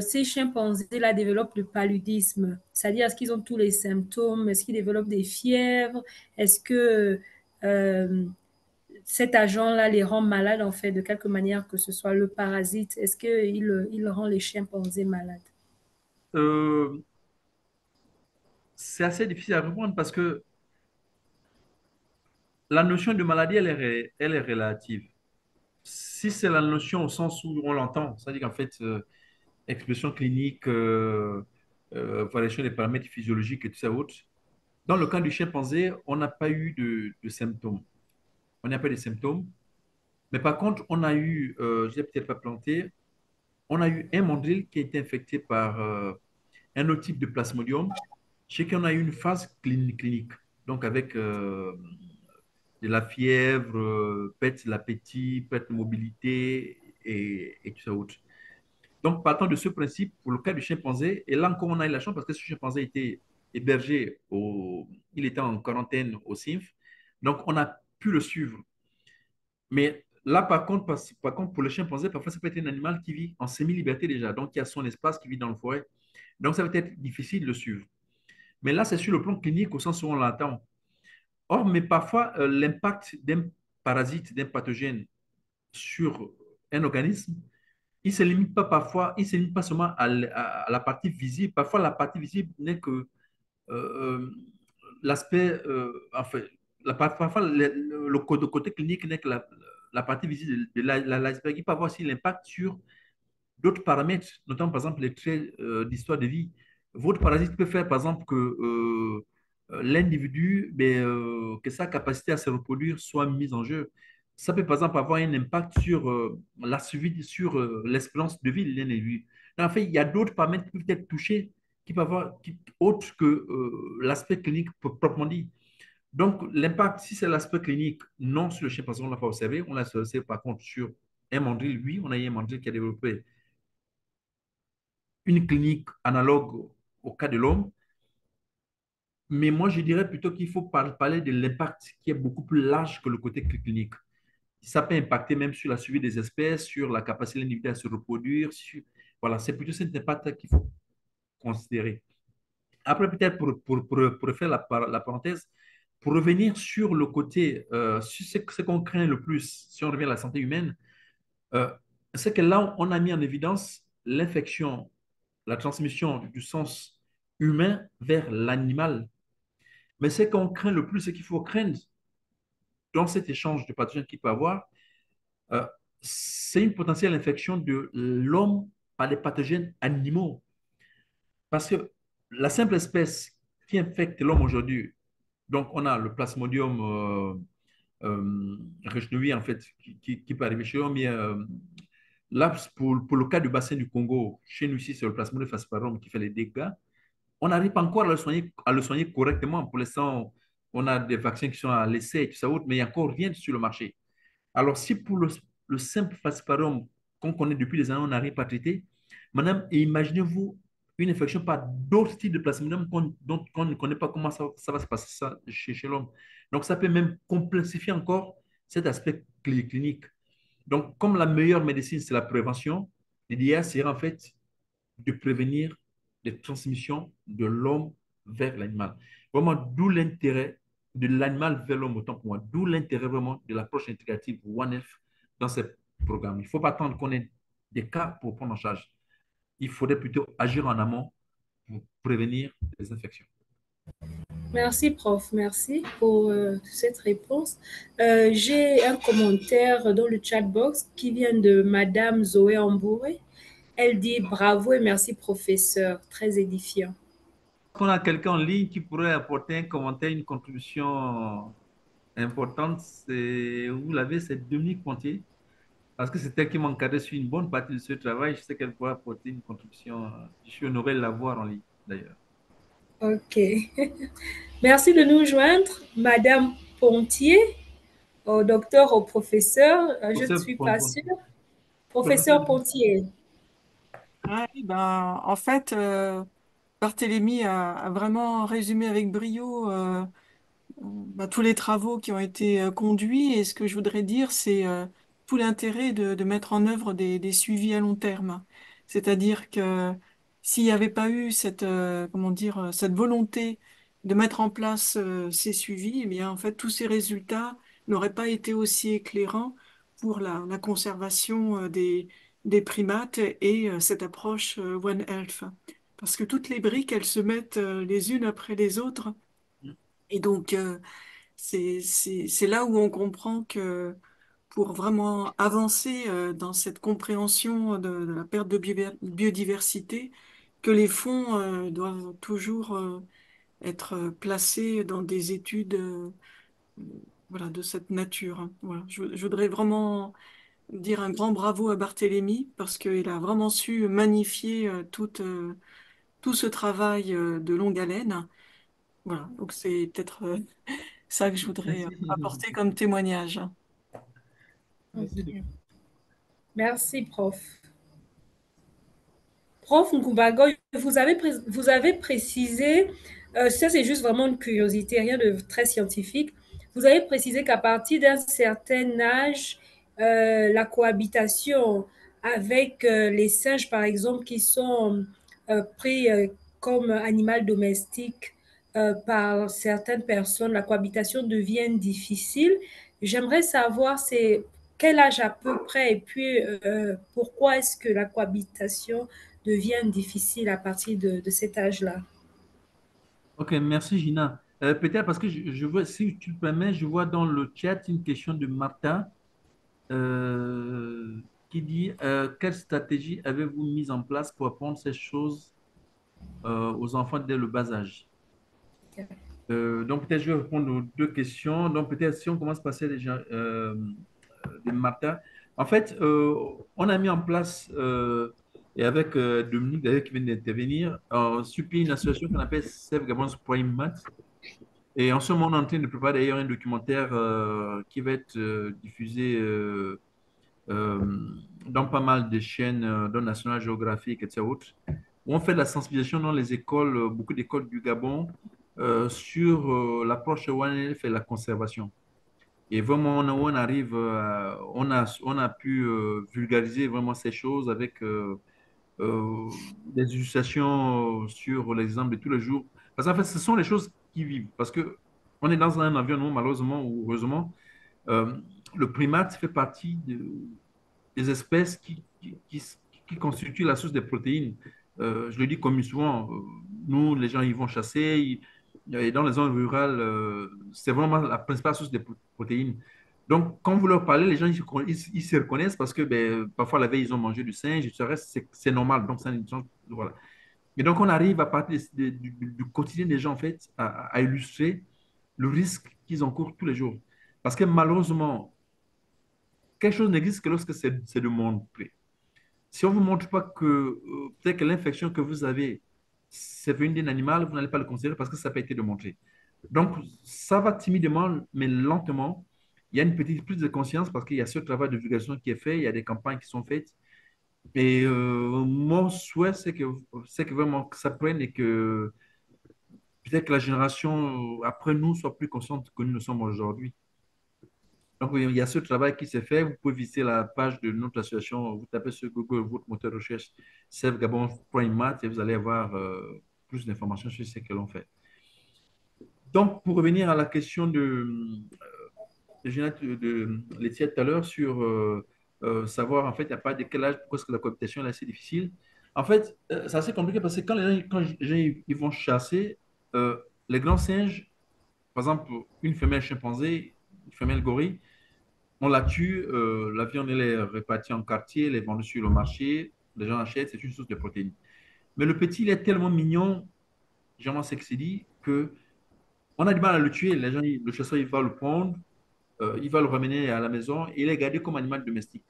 ces chimpanzés-là développent le paludisme? C'est-à-dire, est-ce qu'ils ont tous les symptômes? Est-ce qu'ils développent des fièvres? Est-ce que euh, cet agent-là les rend malades, en fait, de quelque manière que ce soit le parasite? Est-ce qu'il rend les chimpanzés malades? Euh, c'est assez difficile à répondre parce que la notion de maladie, elle est relative. Si c'est la notion au sens où on l'entend, c'est-à-dire qu'en fait, expression clinique, variation des paramètres physiologiques et tout ça autre, dans le cas du chimpanzé, on n'a pas eu de symptômes. On n'a pas de symptômes. Mais par contre, on a eu, je ne l'ai peut-être pas planté, on a eu un mandril qui a été infecté par un autre type de plasmodium, chez qui on a eu une phase clinique. Donc avec de la fièvre, perte de l'appétit, perte de mobilité et tout ça autre. Donc, partant de ce principe, pour le cas du chimpanzé, et là encore, on a eu la chance parce que ce chimpanzé était hébergé, il était en quarantaine au CINF, donc on a pu le suivre. Mais là, par contre, pour le chimpanzé, parfois, ça peut être un animal qui vit en semi-liberté déjà, donc il y a son espace qui vit dans le forêt. Donc, ça va être difficile de le suivre. Mais là, c'est sur le plan clinique au sens où on l'attend. Or, mais parfois, l'impact d'un parasite, d'un pathogène sur un organisme, il ne se limite pas parfois, il ne se limite pas seulement à la partie visible. Parfois, la partie visible n'est que euh, l'aspect, enfin, parfois, le côté clinique n'est que la partie visible de l'iceberg. Il peut avoir aussi l'impact sur d'autres paramètres, notamment par exemple les traits d'histoire de vie. Votre parasite peut faire par exemple que l'individu, que sa capacité à se reproduire soit mise en jeu. Ça peut par exemple avoir un impact sur la survie, sur l'espérance de vie de l'individu. En fait, il y a d'autres paramètres qui peuvent être touchés, qui peuvent avoir, autres que l'aspect clinique proprement dit. Donc, l'impact, si c'est l'aspect clinique, non sur le chimpanzé, on ne l'a pas observé. On l'a observé par contre sur un mandril. Oui, on a eu un mandril qui a développé une clinique analogue au cas de l'homme. Mais moi, je dirais plutôt qu'il faut parler de l'impact qui est beaucoup plus large que le côté clinique. Ça peut impacter même sur la survie des espèces, sur la capacité de l'individu à se reproduire. Voilà, c'est plutôt cet impact qu'il faut considérer. Après, peut-être pour faire la parenthèse, pour revenir sur le côté, sur ce qu'on craint le plus, si on revient à la santé humaine, euh, c'est que là, on a mis en évidence l'infection, la transmission du sens humain vers l'animal. Mais ce qu'on craint le plus, ce qu'il faut craindre dans cet échange de pathogènes qu'il peut avoir, euh, c'est une potentielle infection de l'homme par des pathogènes animaux. Parce que la simple espèce qui infecte l'homme aujourd'hui, donc on a le plasmodium Rechnui, en fait, qui peut arriver chez l'homme. Là, pour le cas du bassin du Congo, chez nous ici, c'est le plasmodium falciparum qui fait les dégâts. On n'arrive pas encore à le soigner correctement. Pour l'instant, on a des vaccins qui sont à l'essai et tout ça, mais il n'y a encore rien sur le marché. Alors, si pour le simple falciparum qu'on connaît depuis des années, on n'arrive pas à traiter, madame, imaginez-vous une infection par d'autres types de plasmodium dont on ne connaît pas comment ça va se passer ça, chez l'homme. Donc, ça peut même complexifier encore cet aspect clinique. Donc, comme la meilleure médecine, c'est la prévention, l'idéal serait en fait de prévenir les transmissions de l'homme vers l'animal. Vraiment, d'où l'intérêt de l'animal vers l'homme, autant pour moi, d'où l'intérêt vraiment de l'approche intégrative One Health dans ce programme. Il ne faut pas attendre qu'on ait des cas pour prendre en charge. Il faudrait plutôt agir en amont pour prévenir les infections. Merci, prof. Merci pour cette réponse. J'ai un commentaire dans le chat box qui vient de Madame Zoé Ambouré. Elle dit bravo et merci, professeur. Très édifiant. On a quelqu'un en ligne qui pourrait apporter un commentaire, une contribution importante, vous l'avez, c'est Dominique Pontier, parce que c'est elle qui m'encadrait sur une bonne partie de ce travail. Je sais qu'elle pourra apporter une contribution. Je suis honoré de la voir en ligne, d'ailleurs. OK. Merci de nous joindre, Madame Pontier, au docteur, au professeur. Je ne Professeur suis pas sûre. Professeur, Professeur Pontier. Ah oui, ben, en fait, Barthélemy a vraiment résumé avec brio bah, tous les travaux qui ont été conduits. Et ce que je voudrais dire, c'est tout l'intérêt de mettre en œuvre des suivis à long terme. C'est-à-dire que s'il n'y avait pas eu cette, comment dire, cette volonté de mettre en place ces suivis, eh bien, en fait, tous ces résultats n'auraient pas été aussi éclairants pour la conservation des primates et cette approche One Health. Parce que toutes les briques, elles se mettent les unes après les autres. Et donc, c'est là où on comprend que pour vraiment avancer dans cette compréhension de la perte de biodiversité, que les fonds doivent toujours être placés dans des études voilà, de cette nature, hein. Voilà. Je voudrais vraiment dire un grand bravo à Barthélemy parce qu'il a vraiment su magnifier tout ce travail de longue haleine. Voilà, donc c'est peut-être ça que je voudrais merci. apporter comme témoignage. Merci. OK. Merci, prof. Prof Nkubagoy, vous avez précisé, ça c'est juste vraiment une curiosité, rien de très scientifique. Vous avez précisé qu'à partir d'un certain âge, la cohabitation avec les singes, par exemple, qui sont pris comme animal domestique par certaines personnes, la cohabitation devient difficile. J'aimerais savoir c'est quel âge à peu près et puis pourquoi est-ce que la cohabitation devient difficile à partir de cet âge-là. Ok, merci Gina. Peut-être parce que je vois, si tu le permets, je vois dans le chat une question de Martha qui dit quelle stratégie avez-vous mise en place pour apprendre ces choses aux enfants dès le bas âge? Donc peut-être je vais répondre aux deux questions. Donc peut-être si on commence par celle de Martha. En fait, on a mis en place, et avec Dominique d'ailleurs qui vient d'intervenir, sur pied une association qu'on appelle Save Gabon's Prime Math. Et en ce moment, on est en train de préparer d'ailleurs un documentaire qui va être diffusé euh, dans pas mal de chaînes, dans National Geographic, etc. autres, où on fait de la sensibilisation dans les écoles, beaucoup d'écoles du Gabon, sur l'approche One Health et la conservation. Et vraiment, on arrive, on a pu vulgariser vraiment ces choses avec des illustrations sur l'exemple de tous les jours. Parce qu'en fait, ce sont les choses qui vivent. Parce que on est dans un environnement, malheureusement ou heureusement, euh, le primate fait partie des espèces qui constituent la source des protéines. Je le dis comme souvent, nous, les gens, ils vont chasser, et dans les zones rurales, c'est vraiment la principale source des protéines. Donc, quand vous leur parlez, les gens, ils se reconnaissent parce que ben, parfois, la veille, ils ont mangé du singe, et tout le reste, c'est normal. Donc, voilà. Et donc, on arrive à partir du quotidien des gens, en fait, à illustrer le risque qu'ils encourent tous les jours. Parce que malheureusement, quelque chose n'existe que lorsque c'est démontré. Si on ne vous montre pas que peut-être que l'infection que vous avez, c'est venue d'un animal, vous n'allez pas le considérer parce que ça n'a pas été démontré. Donc, ça va timidement, mais lentement. Il y a une petite prise de conscience parce qu'il y a ce travail de vulgarisation qui est fait, il y a des campagnes qui sont faites. Et mon souhait, c'est que vraiment que ça prenne et que peut-être que la génération après nous soit plus consciente que nous le sommes aujourd'hui. Donc, oui, il y a ce travail qui s'est fait. Vous pouvez visiter la page de notre association. Vous tapez sur Google votre moteur de recherche Save Gabon Prime Math et vous allez avoir plus d'informations sur ce que l'on fait. Donc, pour revenir à la question de Laetitia tout à l'heure sur savoir, en fait, il n'y a pas de quel âge, pourquoi est-ce que la cohabitation est assez difficile. En fait, c'est assez compliqué parce que quand les gens ils vont chasser, euh, les grands singes, par exemple, une femelle chimpanzé, une femelle gorille, on la tue, la viande elle est répartie en quartiers, elle est vendue sur le marché, les gens achètent, c'est une source de protéines. Mais le petit, il est tellement mignon, généralement sexy, que on a du mal à le tuer. Les gens, le chasseur, il va le prendre, il va le ramener à la maison et il est gardé comme animal domestique.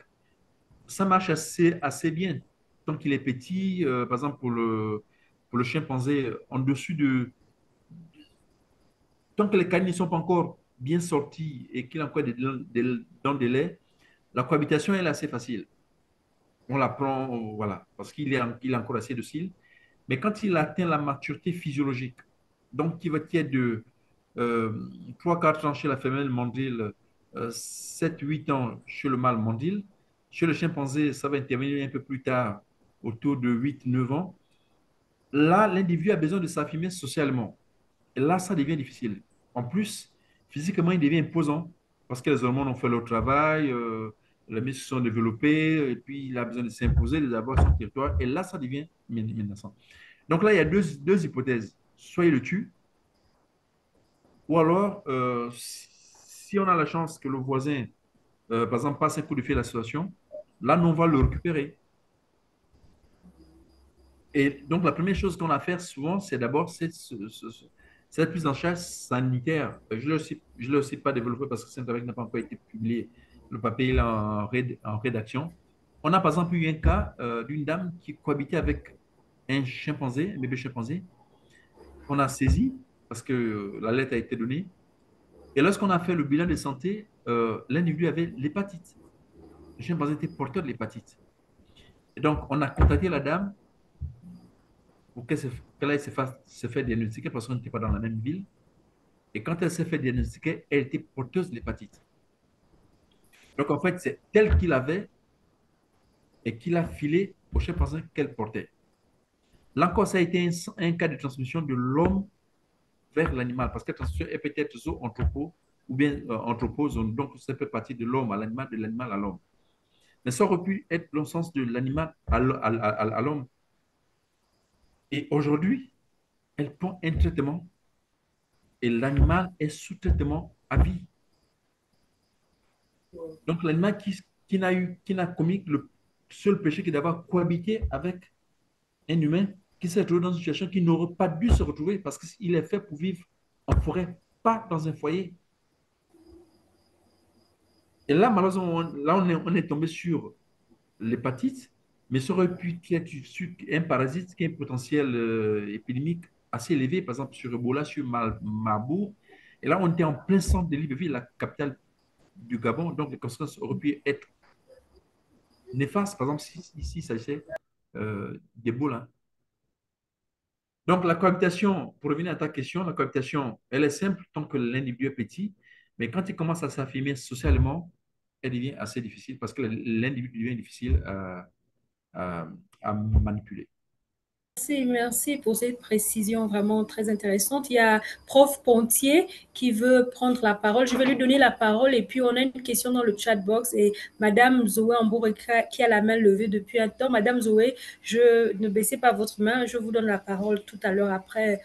Ça marche assez bien. Tant qu'il est petit, par exemple, pour le chimpanzé, en dessus de. Tant que les canines ne sont pas encore bien sortis et qu'il a encore des dents de lait, la cohabitation elle est assez facile. On la prend, voilà, parce qu'il est encore assez docile. Mais quand il atteint la maturité physiologique, donc qui est de 3-4 ans chez la femelle mandrille, 7-8 ans chez le mâle mandrille, chez le chimpanzé, ça va intervenir un peu plus tard, autour de 8-9 ans. Là, l'individu a besoin de s'affirmer socialement. Et là, ça devient difficile. En plus, physiquement, il devient imposant parce que les hormones ont fait leur travail, les muscles sont développés, et puis il a besoin de s'imposer, d'avoir son territoire. Et là, ça devient menaçant. Donc là, il y a deux hypothèses. Soit il le tue, ou alors, si on a la chance que le voisin, par exemple, passe un coup de fil à la situation, là, nous, on va le récupérer. Et donc, la première chose qu'on a à faire souvent, c'est d'abord cette prise en charge sanitaire. Je ne l'ai aussi pas développé parce que c'est un travail qui n'a pas encore été publié. Le papier est en rédaction. On a par exemple eu un cas d'une dame qui cohabitait avec un chimpanzé, un bébé chimpanzé. On a saisi parce que la lettre a été donnée. Et lorsqu'on a fait le bilan de santé, l'individu avait l'hépatite. Le chimpanzé était porteur de l'hépatite. Et donc, on a contacté la dame pour qu'elle aille se faire diagnostiquer parce qu'on n'était pas dans la même ville. Et quand elle s'est fait diagnostiquer, elle était porteuse de l'hépatite. Donc, en fait, c'est elle qui l'avait et qui l'a filé au chimpanzé qu'elle portait. Là encore, ça a été un cas de transmission de l'homme vers l'animal parce que la transmission est peut-être zoanthropo ou bien anthropozone. Donc, ça peut partir de l'homme à l'animal, de l'animal à l'homme. Mais ça aurait pu être dans le sens de l'animal à l'homme. Et aujourd'hui, elle prend un traitement et l'animal est sous traitement à vie. Donc, l'animal qui n'a commis le seul péché qui est d'avoir cohabité avec un humain qui s'est retrouvé dans une situation qui n'aurait pas dû se retrouver parce qu'il est fait pour vivre en forêt, pas dans un foyer. Et là, malheureusement, là, on est tombé sur l'hépatite, mais ça aurait pu être un parasite qui a un potentiel épidémique assez élevé, par exemple sur Ebola, sur Marbourg. Et là, on était en plein centre de Libreville, la capitale du Gabon, donc les conséquences auraient pu être néfastes, par exemple, si ici, il s'agissait d'Ebola. Donc, la cohabitation, pour revenir à ta question, la cohabitation, elle est simple tant que l'individu est petit, mais quand il commence à s'affirmer socialement, elle devient assez difficile parce que l'individu devient difficile à, à manipuler. Merci, merci pour cette précision vraiment très intéressante. Il y a Prof Pontier qui veut prendre la parole. Je vais lui donner la parole et puis on a une question dans le chat box et Madame Zoé Ambour qui a la main levée depuis un temps. Madame Zoé, ne baissez pas votre main. Je vous donne la parole tout à l'heure après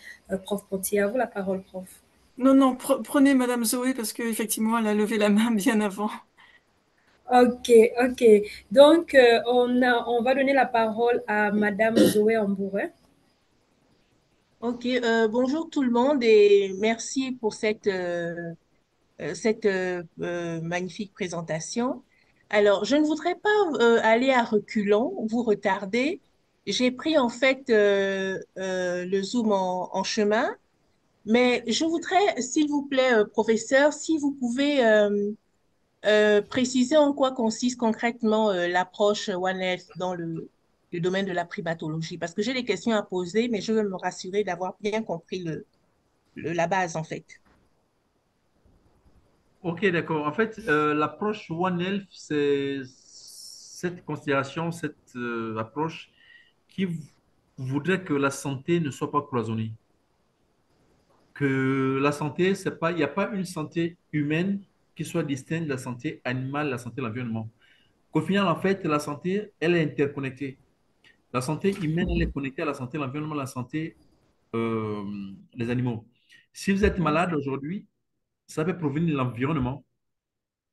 Prof Pontier. À vous la parole, Prof. Non, non, prenez Madame Zoé parce qu'effectivement, elle a levé la main bien avant. Ok, ok. Donc, on va donner la parole à Madame Zoé Ambouret. Ok, bonjour tout le monde et merci pour cette magnifique présentation. Alors, je ne voudrais pas aller à reculons, vous retarder. J'ai pris en fait le Zoom en chemin, mais je voudrais, s'il vous plaît, professeur, si vous pouvez préciser en quoi consiste concrètement l'approche One Health dans le domaine de la primatologie, parce que j'ai des questions à poser, mais je veux me rassurer d'avoir bien compris la base en fait. Ok, d'accord. En fait, l'approche One Health, c'est cette considération, cette approche qui voudrait que la santé ne soit pas cloisonnée. Que la santé, c'est pas, il n'y a pas une santé humaine qui soit distincte de la santé animale, la santé de l'environnement. Qu'au final, en fait, la santé, elle est interconnectée. La santé humaine, elle est connectée à la santé de l'environnement, la santé euh, des animaux. Si vous êtes malade aujourd'hui, ça peut provenir de l'environnement,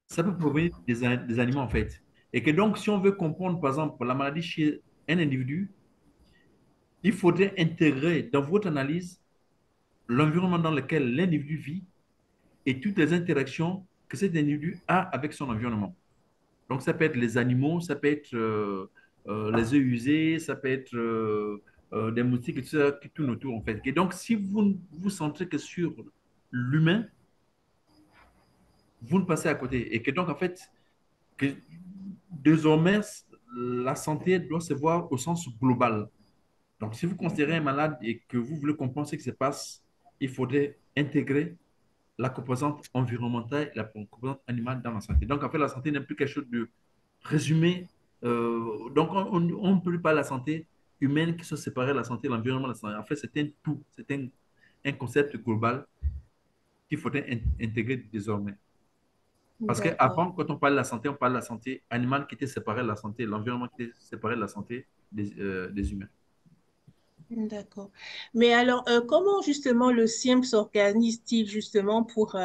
ça peut provenir des animaux, en fait. Et que donc, si on veut comprendre, par exemple, la maladie chez un individu, il faudrait intégrer dans votre analyse l'environnement dans lequel l'individu vit et toutes les interactions que cet individu a avec son environnement. Donc, ça peut être les animaux, ça peut être les œufs usés, ça peut être des moustiques et tout ça qui tournent autour, en fait. Et donc, si vous ne vous centrez que sur l'humain, vous ne passez à côté. Et que donc, en fait, que désormais, la santé doit se voir au sens global. Donc, si vous considérez un malade et que vous voulez comprendre ce qui se passe, il faudrait intégrer la composante environnementale et la composante animale dans la santé. Donc, en fait, la santé n'est plus quelque chose de résumé. Donc, on ne peut plus parler de la santé humaine qui soit séparée de la santé, l'environnement, la santé. En fait, c'est un tout, c'est un concept global qu'il faudrait intégrer désormais. Parce D'accord, qu'avant, quand on parle de la santé, on parle de la santé animale qui était séparée de la santé, l'environnement qui était séparé de la santé des humains. d'accord. Mais alors, comment justement le CIEM s'organise-t-il justement pour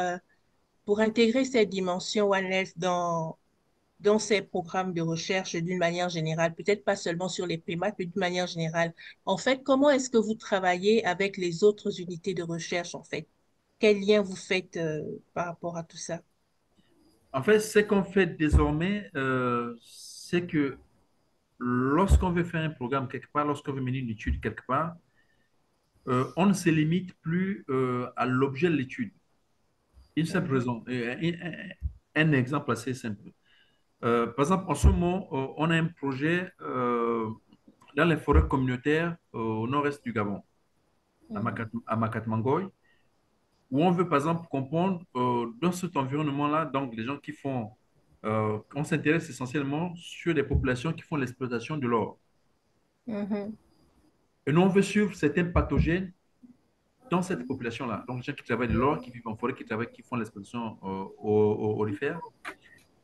intégrer cette dimension One Health dans ses programmes de recherche d'une manière générale, peut-être pas seulement sur les primates, mais d'une manière générale. En fait, comment est-ce que vous travaillez avec les autres unités de recherche, en fait? Quel lien vous faites par rapport à tout ça? En fait, ce qu'on fait désormais, c'est que lorsqu'on veut faire un programme quelque part, lorsqu'on veut mener une étude quelque part, on ne se limite plus à l'objet de l'étude. Une simple Mhm, raison, un exemple assez simple. Par exemple, en ce moment, on a un projet dans les forêts communautaires au nord-est du Gabon, mhm, À Makatmangoy, où on veut, par exemple, comprendre dans cet environnement-là, donc les gens qui font, on s'intéresse essentiellement sur des populations qui font l'exploitation de l'or. mhm, Et nous, on veut suivre certains pathogènes dans cette population-là. Donc, les gens qui travaillent de l'or, qui vivent en forêt, qui travaillent, qui font l'exploitation aurifère.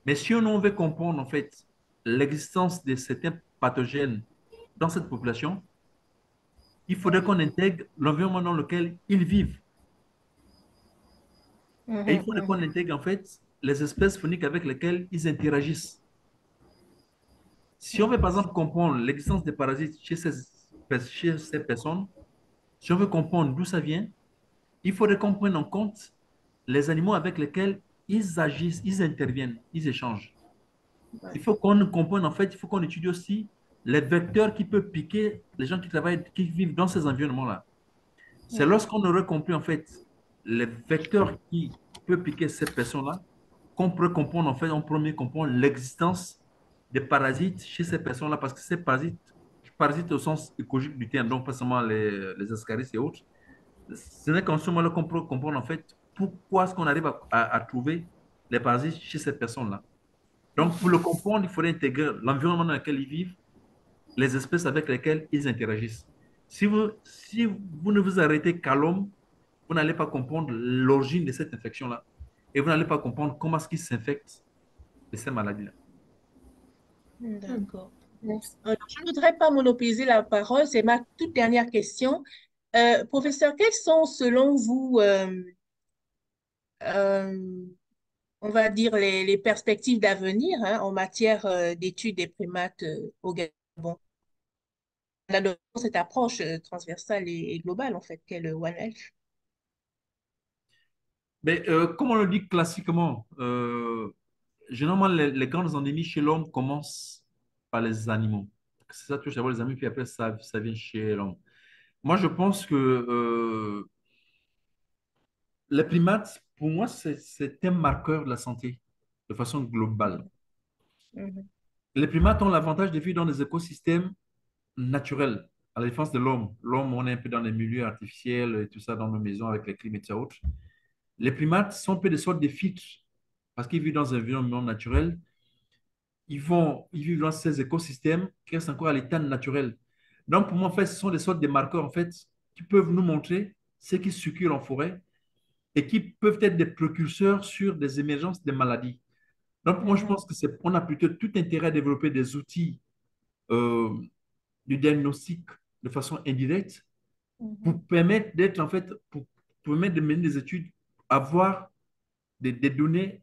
Mais si on veut comprendre, en fait, l'existence de certains pathogènes dans cette population, il faudrait qu'on intègre l'environnement dans lequel ils vivent. Et il mhm, faudrait qu'on mhm. intègre, en fait, les espèces phoniques avec lesquelles ils interagissent. Si on veut, par exemple, comprendre l'existence des parasites chez ces personnes, si on veut comprendre d'où ça vient, il faudrait qu'on prenne en compte les animaux avec lesquels ils agissent, ils interviennent, ils échangent. Il Ouais. faut qu'on comprenne, en fait, il faut qu'on étudie aussi les vecteurs qui peuvent piquer les gens qui travaillent, qui vivent dans ces environnements-là. C'est Mhm, lorsqu'on aurait compris, en fait, les vecteurs qui peuvent piquer ces personnes-là qu'on pourrait comprendre, en fait, en premier, comprendre l'existence des parasites chez ces personnes-là, parce que ces parasites au sens écologique du terme, donc pas seulement les ascaris et autres, ce n'est qu'en ce moment-là qu'on peut comprendre, en fait, pourquoi est-ce qu'on arrive à trouver les parasites chez ces personnes-là. Donc, pour le comprendre, il faudrait intégrer l'environnement dans lequel ils vivent, les espèces avec lesquelles ils interagissent. Si vous ne vous arrêtez qu'à l'homme, vous n'allez pas comprendre l'origine de cette infection-là. Et vous n'allez pas comprendre comment est-ce qu'ils s'infectent de ces maladies-là. mhm. Hmm. D'accord. Merci. Je ne voudrais pas monopoliser la parole, c'est ma toute dernière question. Professeur, quelles sont selon vous, euh, on va dire, les perspectives d'avenir hein, en matière d'études des primates au Gabon? adoptant cette approche transversale et globale, en fait, qu'est le One Health. Mais comme on le dit classiquement, généralement, les grandes endémies chez l'homme commencent par les animaux. C'est ça, touche d'abord les animaux, puis après, ça vient chez l'homme. Moi, je pense que les primates, pour moi, c'est un marqueur de la santé de façon globale. Mhm. Mhm. Les primates ont l'avantage de vivre dans des écosystèmes naturels, à la différence de l'homme. L'homme, on est un peu dans les milieux artificiels et tout ça, dans nos maisons avec les clim et tout ça. Les primates sont un peu des sortes de filtres parce qu'ils vivent dans un environnement naturel. Ils vivent dans ces écosystèmes qui restent encore à l'état naturel. Donc, pour moi, en fait, ce sont des sortes de marqueurs, en fait, qui peuvent nous montrer ce qui circule en forêt et qui peuvent être des précurseurs sur des émergences de maladies. Donc, pour moi, je Mhm. pense que on a plutôt tout intérêt à développer des outils euh, de diagnostic de façon indirecte Mhm. pour permettre d'être, en fait, pour permettre de mener des études, avoir des données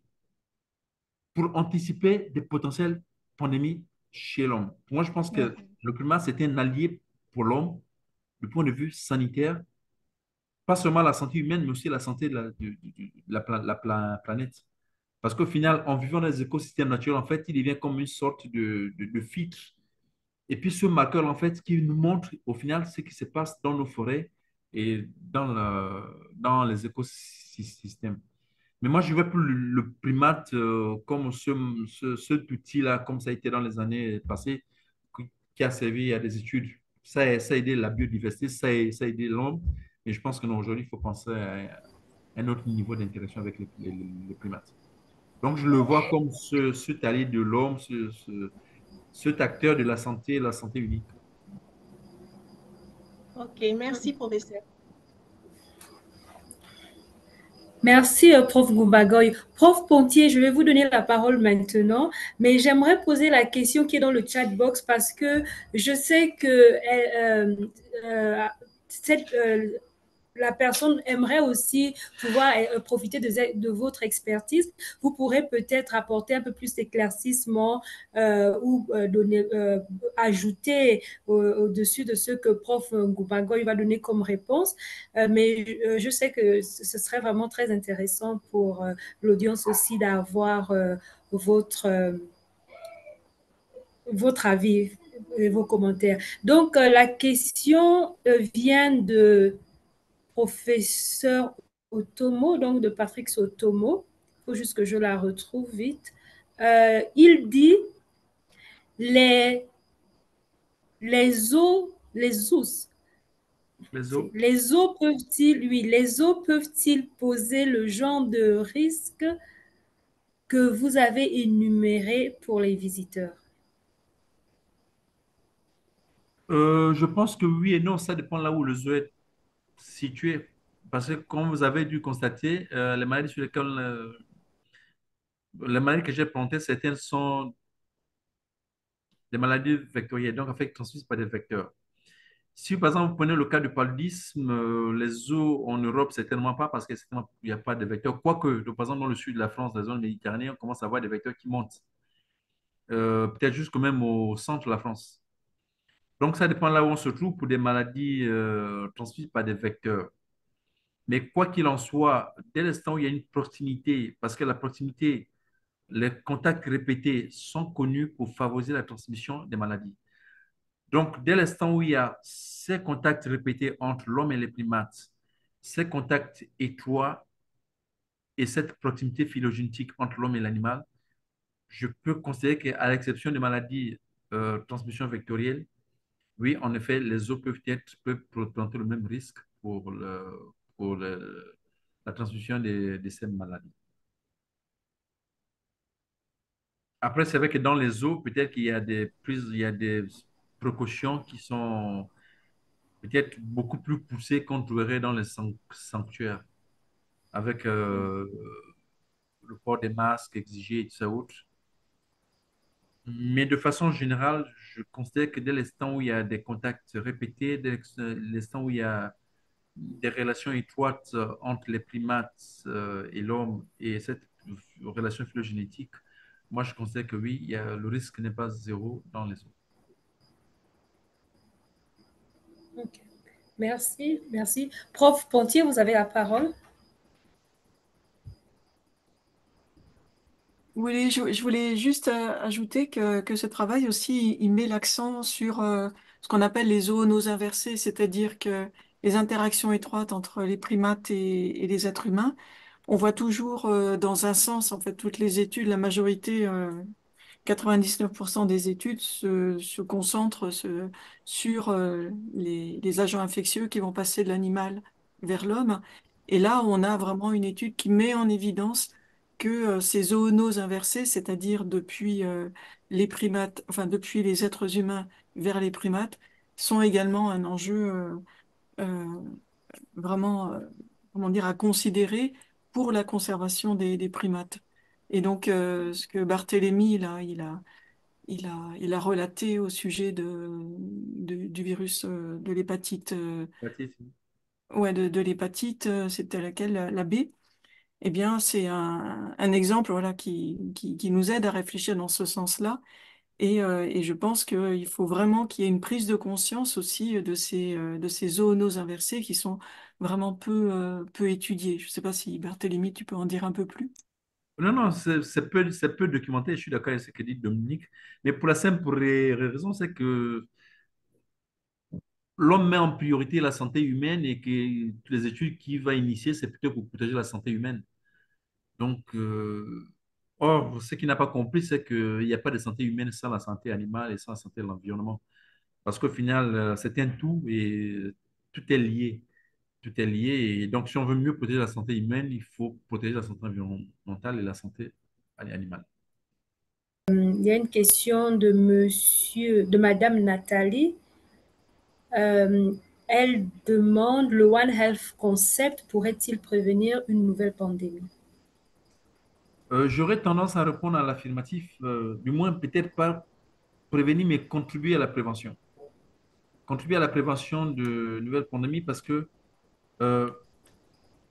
pour anticiper des potentielles pandémies chez l'homme. Moi, je pense que Mhm. le climat, c'est un allié pour l'homme du point de vue sanitaire, pas seulement la santé humaine, mais aussi la santé de la planète. Parce qu'au final, en vivant dans les écosystèmes naturels, en fait, il devient comme une sorte de filtre. Et puis ce marqueur, en fait, qui nous montre au final ce qui se passe dans nos forêts et dans les écosystèmes. Mais moi, je ne vois plus le primate comme cet outil-là, comme ça a été dans les années passées, qui a servi à des études. Ça a aidé la biodiversité, ça a aidé l'homme. Et je pense que non, aujourd'hui, il faut penser à un autre niveau d'interaction avec les primates. Donc, je le vois comme cet allié de l'homme, cet acteur de la santé unique. Ok, merci, professeur. Merci, Prof Goubagoy. Prof Pontier, je vais vous donner la parole maintenant, mais j'aimerais poser la question qui est dans le chat box parce que je sais que euh, cette, la personne aimerait aussi pouvoir profiter de votre expertise. Vous pourrez peut-être apporter un peu plus d'éclaircissement ou ajouter au-dessus de ce que Prof Goubagoy va donner comme réponse. Mais je sais que ce serait vraiment très intéressant pour l'audience aussi d'avoir votre, votre avis et vos commentaires. Donc, la question vient de professeur Otomo, donc de Patrick Sotomo. Il faut juste que je la retrouve vite. Il dit les, les os, Les os. les os peuvent-ils, oui, les os peuvent-ils poser le genre de risque que vous avez énuméré pour les visiteurs? Je pense que oui et non, ça dépend là où le zoo est situé. Parce que comme vous avez dû constater, les maladies que j'ai plantées, certaines sont des maladies vectorielles, donc en fait transmises par des vecteurs. Si par exemple vous prenez le cas du paludisme, les zoos en Europe, certainement pas parce qu'il n'y a pas de vecteurs. Quoique, par exemple dans le sud de la France, la zone méditerranéenne, on commence à avoir des vecteurs qui montent. Peut-être jusque même au centre de la France. Donc ça dépend là où on se trouve pour des maladies transmises par des vecteurs. Mais quoi qu'il en soit, dès l'instant où il y a une proximité, parce que la proximité, les contacts répétés sont connus pour favoriser la transmission des maladies. Donc, dès l'instant où il y a ces contacts répétés entre l'homme et les primates, ces contacts étroits et cette proximité phylogénétique entre l'homme et l'animal, je peux considérer qu'à l'exception des maladies transmission vectorielle, oui, en effet, les eaux peuvent présenter le même risque pour la transmission de ces maladies. Après, c'est vrai que dans les eaux, peut-être qu'il y a il y a des précautions qui sont peut-être beaucoup plus poussées qu'on trouverait dans les sanctuaires, avec le port des masques exigés et tout ça autre. Mais de façon générale, je considère que dès l'instant où il y a des contacts répétés, dès l'instant où il y a des relations étroites entre les primates et l'homme et cette relation phylogénétique, moi je considère que oui, le risque n'est pas zéro dans les eaux. Ok. Merci, merci. Prof Pontier, vous avez la parole. Oui, je voulais juste ajouter que ce travail aussi, il met l'accent sur ce qu'on appelle les zoonoses inversées, c'est-à-dire que les interactions étroites entre les primates et les êtres humains, on voit toujours dans un sens, en fait, toutes les études, la majorité, 99% des études se concentrent sur les agents infectieux qui vont passer de l'animal vers l'homme. Et là, on a vraiment une étude qui met en évidence que ces zoonoses inversées, c'est-à-dire depuis les primates, enfin depuis les êtres humains vers les primates, sont également un enjeu euh, vraiment, comment dire, à considérer pour la conservation des primates. Et donc, ce que Barthélemy, là, il a relaté au sujet du virus de l'hépatite, ouais, de l'hépatite, c'était laquelle, la B. Eh bien, c'est un exemple, voilà, qui nous aide à réfléchir dans ce sens-là. Et je pense qu'il faut vraiment qu'il y ait une prise de conscience aussi de ces zoonoses inversées qui sont vraiment peu étudiées. Je ne sais pas si Barthélemy, tu peux en dire un peu plus. Non, non, c'est peu documenté, je suis d'accord avec ce que dit Dominique, mais pour la simple raison, c'est que l'homme met en priorité la santé humaine et que toutes les études qu'il va initier, c'est plutôt pour protéger la santé humaine. Donc, or, ce qu'il n'a pas compris, c'est qu'il n'y a pas de santé humaine sans la santé animale et sans la santé de l'environnement. Parce qu'au final, c'est un tout et tout est lié. Tout est lié. Et donc, si on veut mieux protéger la santé humaine, il faut protéger la santé environnementale et la santé animale. Il y a une question de Madame Nathalie. Euh, Elle demande le One Health concept pourrait-il prévenir une nouvelle pandémie? J'aurais tendance à répondre à l'affirmatif, du moins peut-être pas prévenir, mais contribuer à la prévention. Contribuer à la prévention de nouvelles pandémies parce que, euh,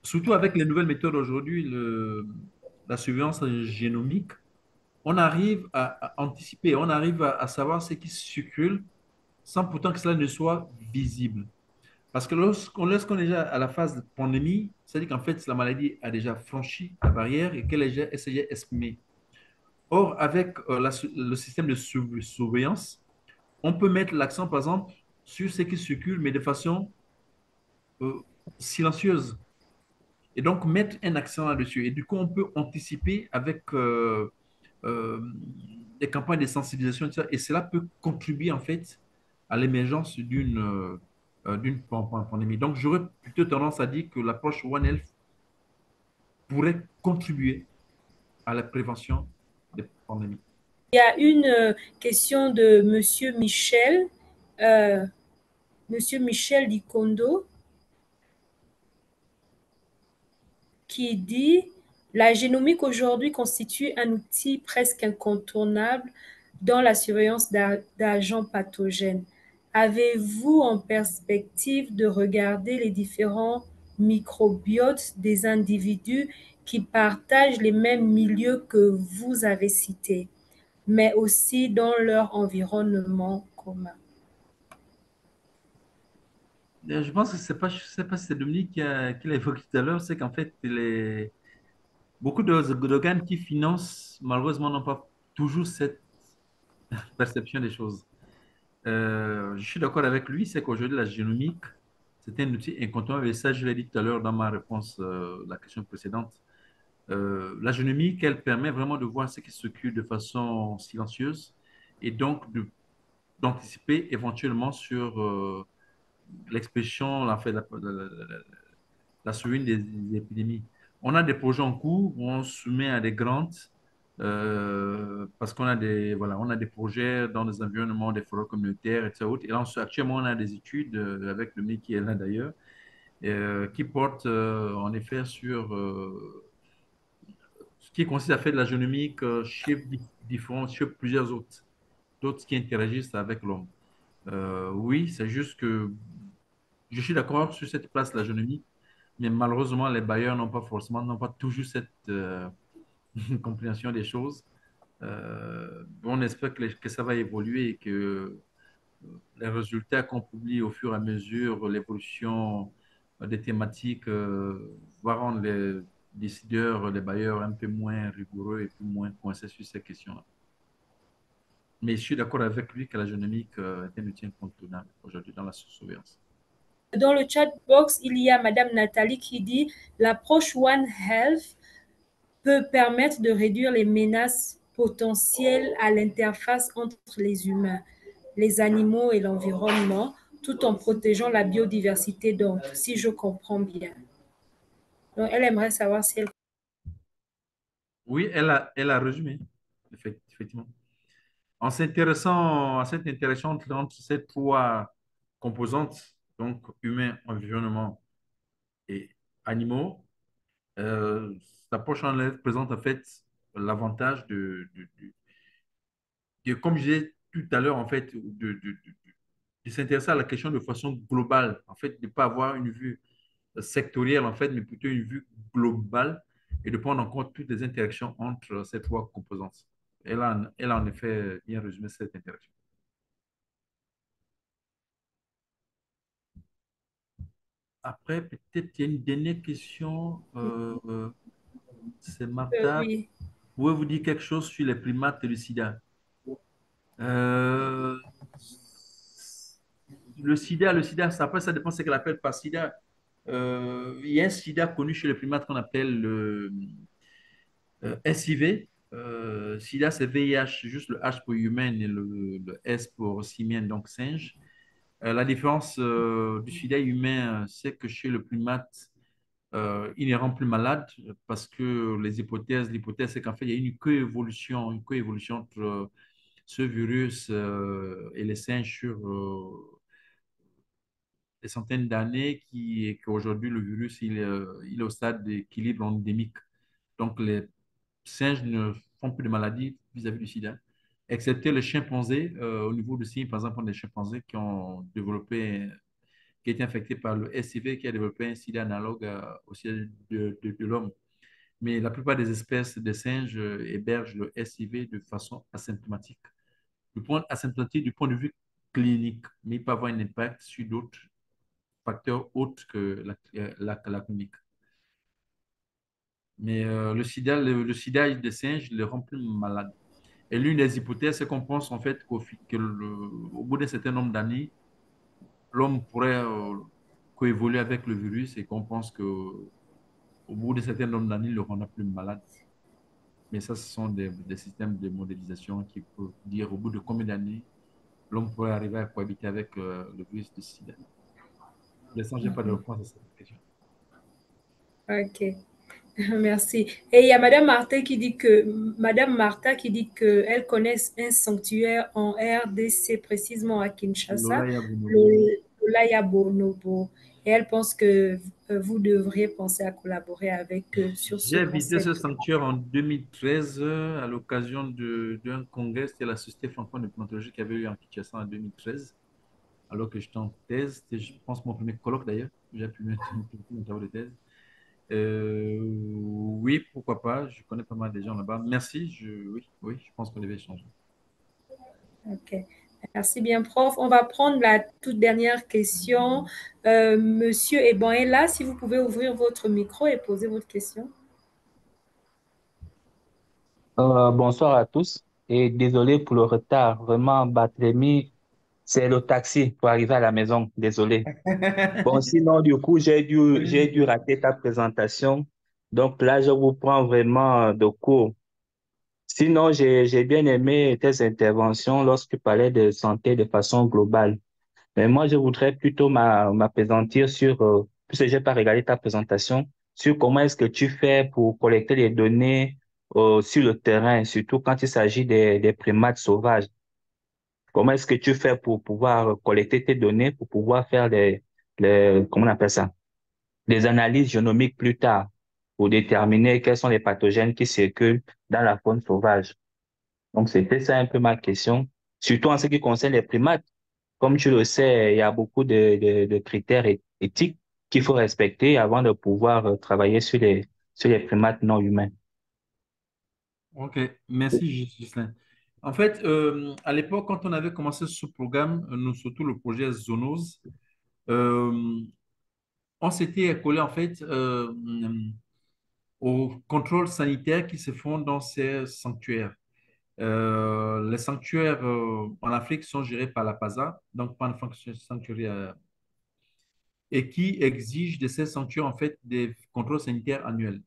surtout avec les nouvelles méthodes aujourd'hui, la surveillance génomique, on arrive à anticiper, on arrive à savoir ce qui circule sans pourtant que cela ne soit visible. Parce que lorsqu'on est déjà à la phase de pandémie, c'est-à-dire qu'en fait, la maladie a déjà franchi la barrière et qu'elle est déjà essayée d'exprimer. Or, avec le système de surveillance, on peut mettre l'accent, par exemple, sur ce qui circule, mais de façon euh, silencieuse. Et donc, mettre un accent là-dessus. Et du coup, on peut anticiper avec euh, des campagnes de sensibilisation, etc. Et cela peut contribuer, en fait, à l'émergence d'une pandémie. Donc, j'aurais plutôt tendance à dire que l'approche One Health pourrait contribuer à la prévention des pandémies. Il y a une question de euh, Monsieur Michel Dikondo, qui dit la génomique aujourd'hui constitue un outil presque incontournable dans la surveillance d'agents pathogènes. Avez-vous en perspective de regarder les différents microbiotes des individus qui partagent les mêmes milieux que vous avez cités, mais aussi dans leur environnement commun? Je pense que c'est pas, je sais pas si c'est Dominique qui l'a évoqué tout à l'heure, c'est qu'en fait, beaucoup d'organes qui financent, malheureusement, n'ont pas toujours cette perception des choses. Je suis d'accord avec lui, c'est qu'aujourd'hui, la génomique, c'est un outil incontournable, et ça, je l'ai dit tout à l'heure dans ma réponse à la question précédente. La génomique, elle permet vraiment de voir ce qui circule de façon silencieuse et donc d'anticiper éventuellement sur l'expression, en fait, la survenue des épidémies. On a des projets en cours où on soumet à des grants parce qu'on a voilà, on a des projets dans des environnements, des forêts communautaires, etc. Et là, actuellement, on a des études avec le mec qui est là d'ailleurs, qui portent en effet sur ce qui consiste à faire de la génomique chez plusieurs d'autres qui interagissent avec l'homme. Oui, c'est juste que je suis d'accord sur cette place de la génomique, mais malheureusement, les bailleurs n'ont pas toujours cette compréhension des choses. On espère que ça va évoluer et que les résultats qu'on publie au fur et à mesure, l'évolution des thématiques, va rendre les décideurs, les bailleurs un peu moins rigoureux et plus moins coincés sur ces questions-là. Mais je suis d'accord avec lui que la génomique est un outil incontournable aujourd'hui dans la surveillance. Dans le chat box, il y a Madame Nathalie qui dit l'approche One Health peut permettre de réduire les menaces potentielles à l'interface entre les humains, les animaux et l'environnement, tout en protégeant la biodiversité, donc, si je comprends bien. Donc, elle aimerait savoir si elle... Oui, elle a résumé, effectivement. En s'intéressant à cette interaction entre ces trois composantes, donc humain, environnement et animaux, cette approche en elle présente en fait l'avantage comme je disais tout à l'heure, en fait, de s'intéresser à la question de façon globale, en fait, de ne pas avoir une vue sectorielle, en fait, mais plutôt une vue globale et de prendre en compte toutes les interactions entre ces trois composantes. Elle a en effet bien résumé cette interaction. Après, peut-être qu'il y a une dernière question. C'est Martha. Oui. Pouvez-vous dire quelque chose sur les primates et le sida? Euh, le sida, après, ça dépend de ce qu'elle appelle par sida. Il y a un sida connu chez les primates qu'on appelle le SIV. Sida, c'est VIH, juste le H pour humain et le S pour simien, donc singe. La différence du sida humain, c'est que chez le primate, il ne rend plus malade parce que l'hypothèse, c'est qu'en fait, il y a une coévolution entre ce virus et les singes sur des centaines d'années et qu'aujourd'hui, le virus, il est au stade d'équilibre endémique. Donc, les singes ne font plus de maladies vis-à-vis du sida, excepté les chimpanzés. Au niveau du signe, par exemple, on a des chimpanzés qui ont été infectés par le SIV, qui a développé un sida analogue au sida de l'homme. Mais la plupart des espèces de singes hébergent le SIV de façon asymptomatique. Asymptomatique du point de vue clinique, mais il peut avoir un impact sur d'autres facteurs autres que la clinique. Mais le sida des singes les rend plus malades. Et l'une des hypothèses, c'est qu'on pense en fait qu'au bout d'un certain nombre d'années, l'homme pourrait coévoluer avec le virus et qu'on pense qu'au bout d'un certain nombre d'années, il le rendra plus malade. Mais ça, ce sont des systèmes de modélisation qui peuvent dire au bout de combien d'années l'homme pourrait arriver à cohabiter avec le virus du sida. Pour l'instant, je n'ai pas de réponse à cette question. Ok. Merci. Et il y a Madame Martha qui dit qu'elle connaît un sanctuaire en RDC, précisément à Kinshasa, Lola Yabunobo. l'Olaya Bonobo. Et elle pense que vous devriez penser à collaborer avec eux sur ce J'ai visité ce concept. sanctuaire en 2013 à l'occasion d'un congrès. C'était la Société francophone de plantologie qui avait eu en Kinshasa en 2013, alors que j'étais en thèse. C'était, je pense, mon premier colloque d'ailleurs. J'ai pu mettre mon travail de thèse. Oui, pourquoi pas. Je connais pas mal de gens là-bas. Merci. Oui, je pense qu'on devait échanger. Ok. Merci bien, prof. On va prendre la toute dernière question. Monsieur Eban est là. Si vous pouvez ouvrir votre micro et poser votre question. Bonsoir à tous et désolé pour le retard. Vraiment, Barthélemy, c'est le taxi pour arriver à la maison. Désolé. Bon, sinon, du coup, j'ai dû rater ta présentation. Donc là, je vous prends vraiment de court. Sinon, j'ai bien aimé tes interventions lorsque tu parlais de santé de façon globale. Mais moi, je voudrais plutôt m'appesantir sur, puisque j'ai pas regardé ta présentation, sur comment est-ce que tu fais pour collecter les données sur le terrain, surtout quand il s'agit des primates sauvages. Comment est-ce que tu fais pour pouvoir collecter tes données, pour pouvoir faire comment on appelle ça, des analyses génomiques plus tard, pour déterminer quels sont les pathogènes qui circulent dans la faune sauvage. Donc, c'était ça un peu ma question, surtout en ce qui concerne les primates. Comme tu le sais, il y a beaucoup de critères éthiques qu'il faut respecter avant de pouvoir travailler sur les primates non humains. Ok, merci Gislain. En fait, à l'époque, quand on avait commencé ce programme, nous, surtout le projet Zonos, euh, on s'était accolé en fait aux contrôles sanitaires qui se font dans ces sanctuaires. Les sanctuaires en Afrique sont gérés par la PASA, donc Pan African Sanctuary, et qui exigent de ces sanctuaires en fait des contrôles sanitaires annuels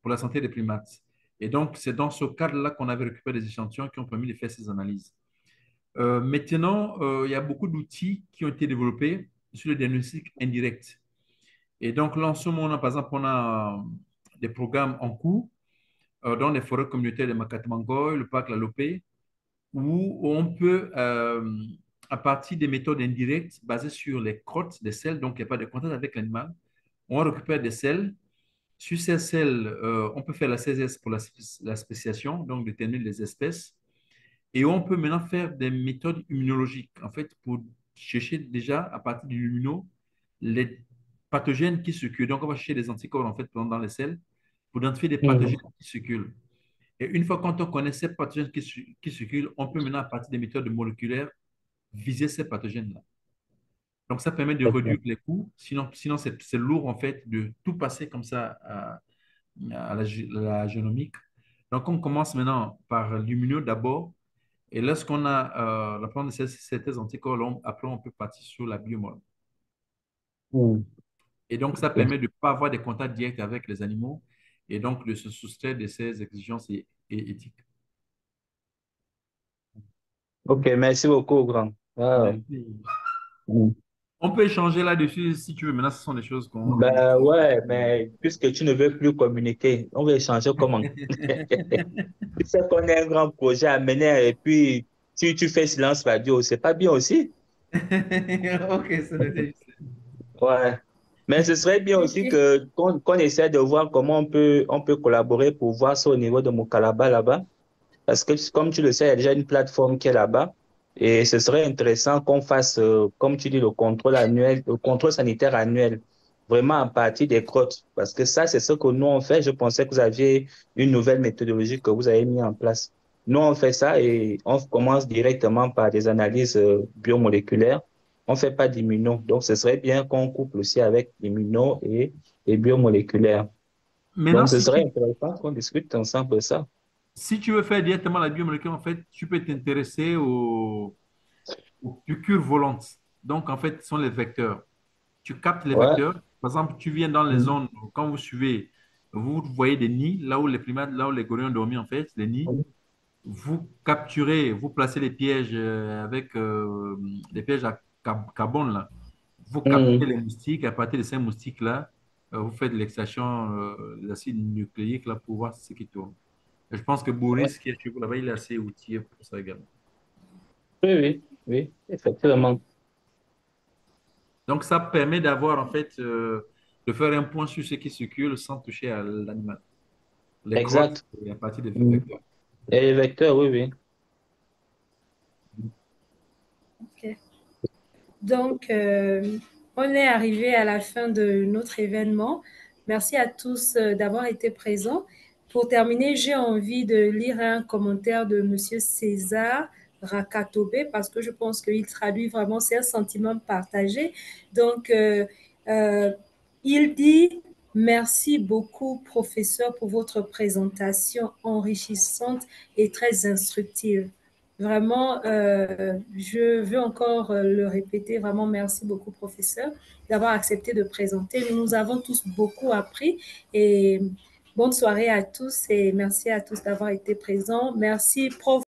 pour la santé des primates. Et donc, c'est dans ce cadre-là qu'on avait récupéré des échantillons qui ont permis de faire ces analyses. Maintenant, il y a beaucoup d'outils qui ont été développés sur le diagnostic indirect. Et donc, là, en ce moment, par exemple, on a des programmes en cours dans les forêts communautaires de Makatamangoy, le parc La Lopé, où on peut, à partir des méthodes indirectes basées sur les crottes des selles, donc il n'y a pas de contact avec l'animal, on récupère des selles. Sur ces selles, on peut faire la CSS pour la spéciation, donc déterminer les espèces. Et on peut maintenant faire des méthodes immunologiques, en fait, pour chercher déjà, à partir du lumino, les pathogènes qui circulent. Donc, on va chercher des anticorps, en fait, dans les selles, pour identifier des pathogènes Mhm. qui circulent. Et une fois quand on connaît ces pathogènes qui circulent, on peut maintenant, à partir des méthodes moléculaires, viser ces pathogènes-là. Donc, ça permet de réduire D'accord. les coûts. Sinon c'est lourd, en fait, de tout passer comme ça à la génomique. Donc, on commence maintenant par l'immuno d'abord. Et lorsqu'on a la plupart de ces anticorps, après, on peut partir sur la biomole. Mhm. Et donc, ça permet de ne pas avoir des contacts directs avec les animaux et donc de se soustraire de ces exigences et éthiques. Ok, merci beaucoup, grand. Ah, Merci. mm. On peut échanger là-dessus si tu veux. Maintenant, ce sont des choses qu'on Ben peut ouais, faire. mais puisque tu ne veux plus communiquer, on va échanger comment? Tu sais qu'on est un grand projet à mener et puis si tu fais silence radio, c'est pas bien aussi. Ok, c'est noté. Ouais. Mais ce serait bien aussi Ok. que qu'on essaie de voir comment on peut collaborer pour voir ça au niveau de Mokalaba là-bas. Parce que, comme tu le sais, il y a déjà une plateforme qui est là-bas. Et ce serait intéressant qu'on fasse, comme tu dis, le contrôle annuel, le contrôle sanitaire annuel, vraiment à partir des crottes. Parce que ça, c'est ce que nous, on fait. Je pensais que vous aviez une nouvelle méthodologie que vous avez mis en place. Nous, on fait ça et on commence directement par des analyses biomoléculaires. On ne fait pas d'immuno. Donc, ce serait bien qu'on couple aussi avec l'immuno et biomoléculaire. Maintenant, Donc, ce serait intéressant qu'on discute ensemble de ça. si tu veux faire directement la biomolécule, en fait, tu peux t'intéresser aux piqûres volantes. Donc, en fait, ce sont les vecteurs. Tu captes les Ouais. vecteurs. Par exemple, tu viens dans les zones, quand vous suivez, vous voyez des nids, là où les primates, là où les gorilles ont dormi, en fait, les nids. Vous capturez, vous placez les pièges avec des pièges à carbone, là. Vous capturez Mhm. les moustiques. À partir de ces moustiques-là, vous faites l'extraction des acides nucléiques là, pour voir ce qui tourne. Et je pense que Boris, qui est chez vous là-bas, il est assez outillé pour ça également. Oui, oui, oui, effectivement. Donc, ça permet d'avoir, en fait, de faire un point sur ce qui circule sans toucher à l'animal. Les crottes, Exact. et à partir des Mm. vecteurs. Et les vecteurs, oui, oui. Ok. Donc, on est arrivé à la fin de notre événement. Merci à tous d'avoir été présents. Pour terminer, j'ai envie de lire un commentaire de Monsieur César Rakatobe parce que je pense qu'il traduit vraiment ses sentiments partagés. Donc, euh, il dit: Merci beaucoup, professeur, pour votre présentation enrichissante et très instructive. Vraiment, je veux encore le répéter. Vraiment, merci beaucoup, professeur, d'avoir accepté de présenter. Nous avons tous beaucoup appris et bonne soirée à tous et merci à tous d'avoir été présents. Merci, prof.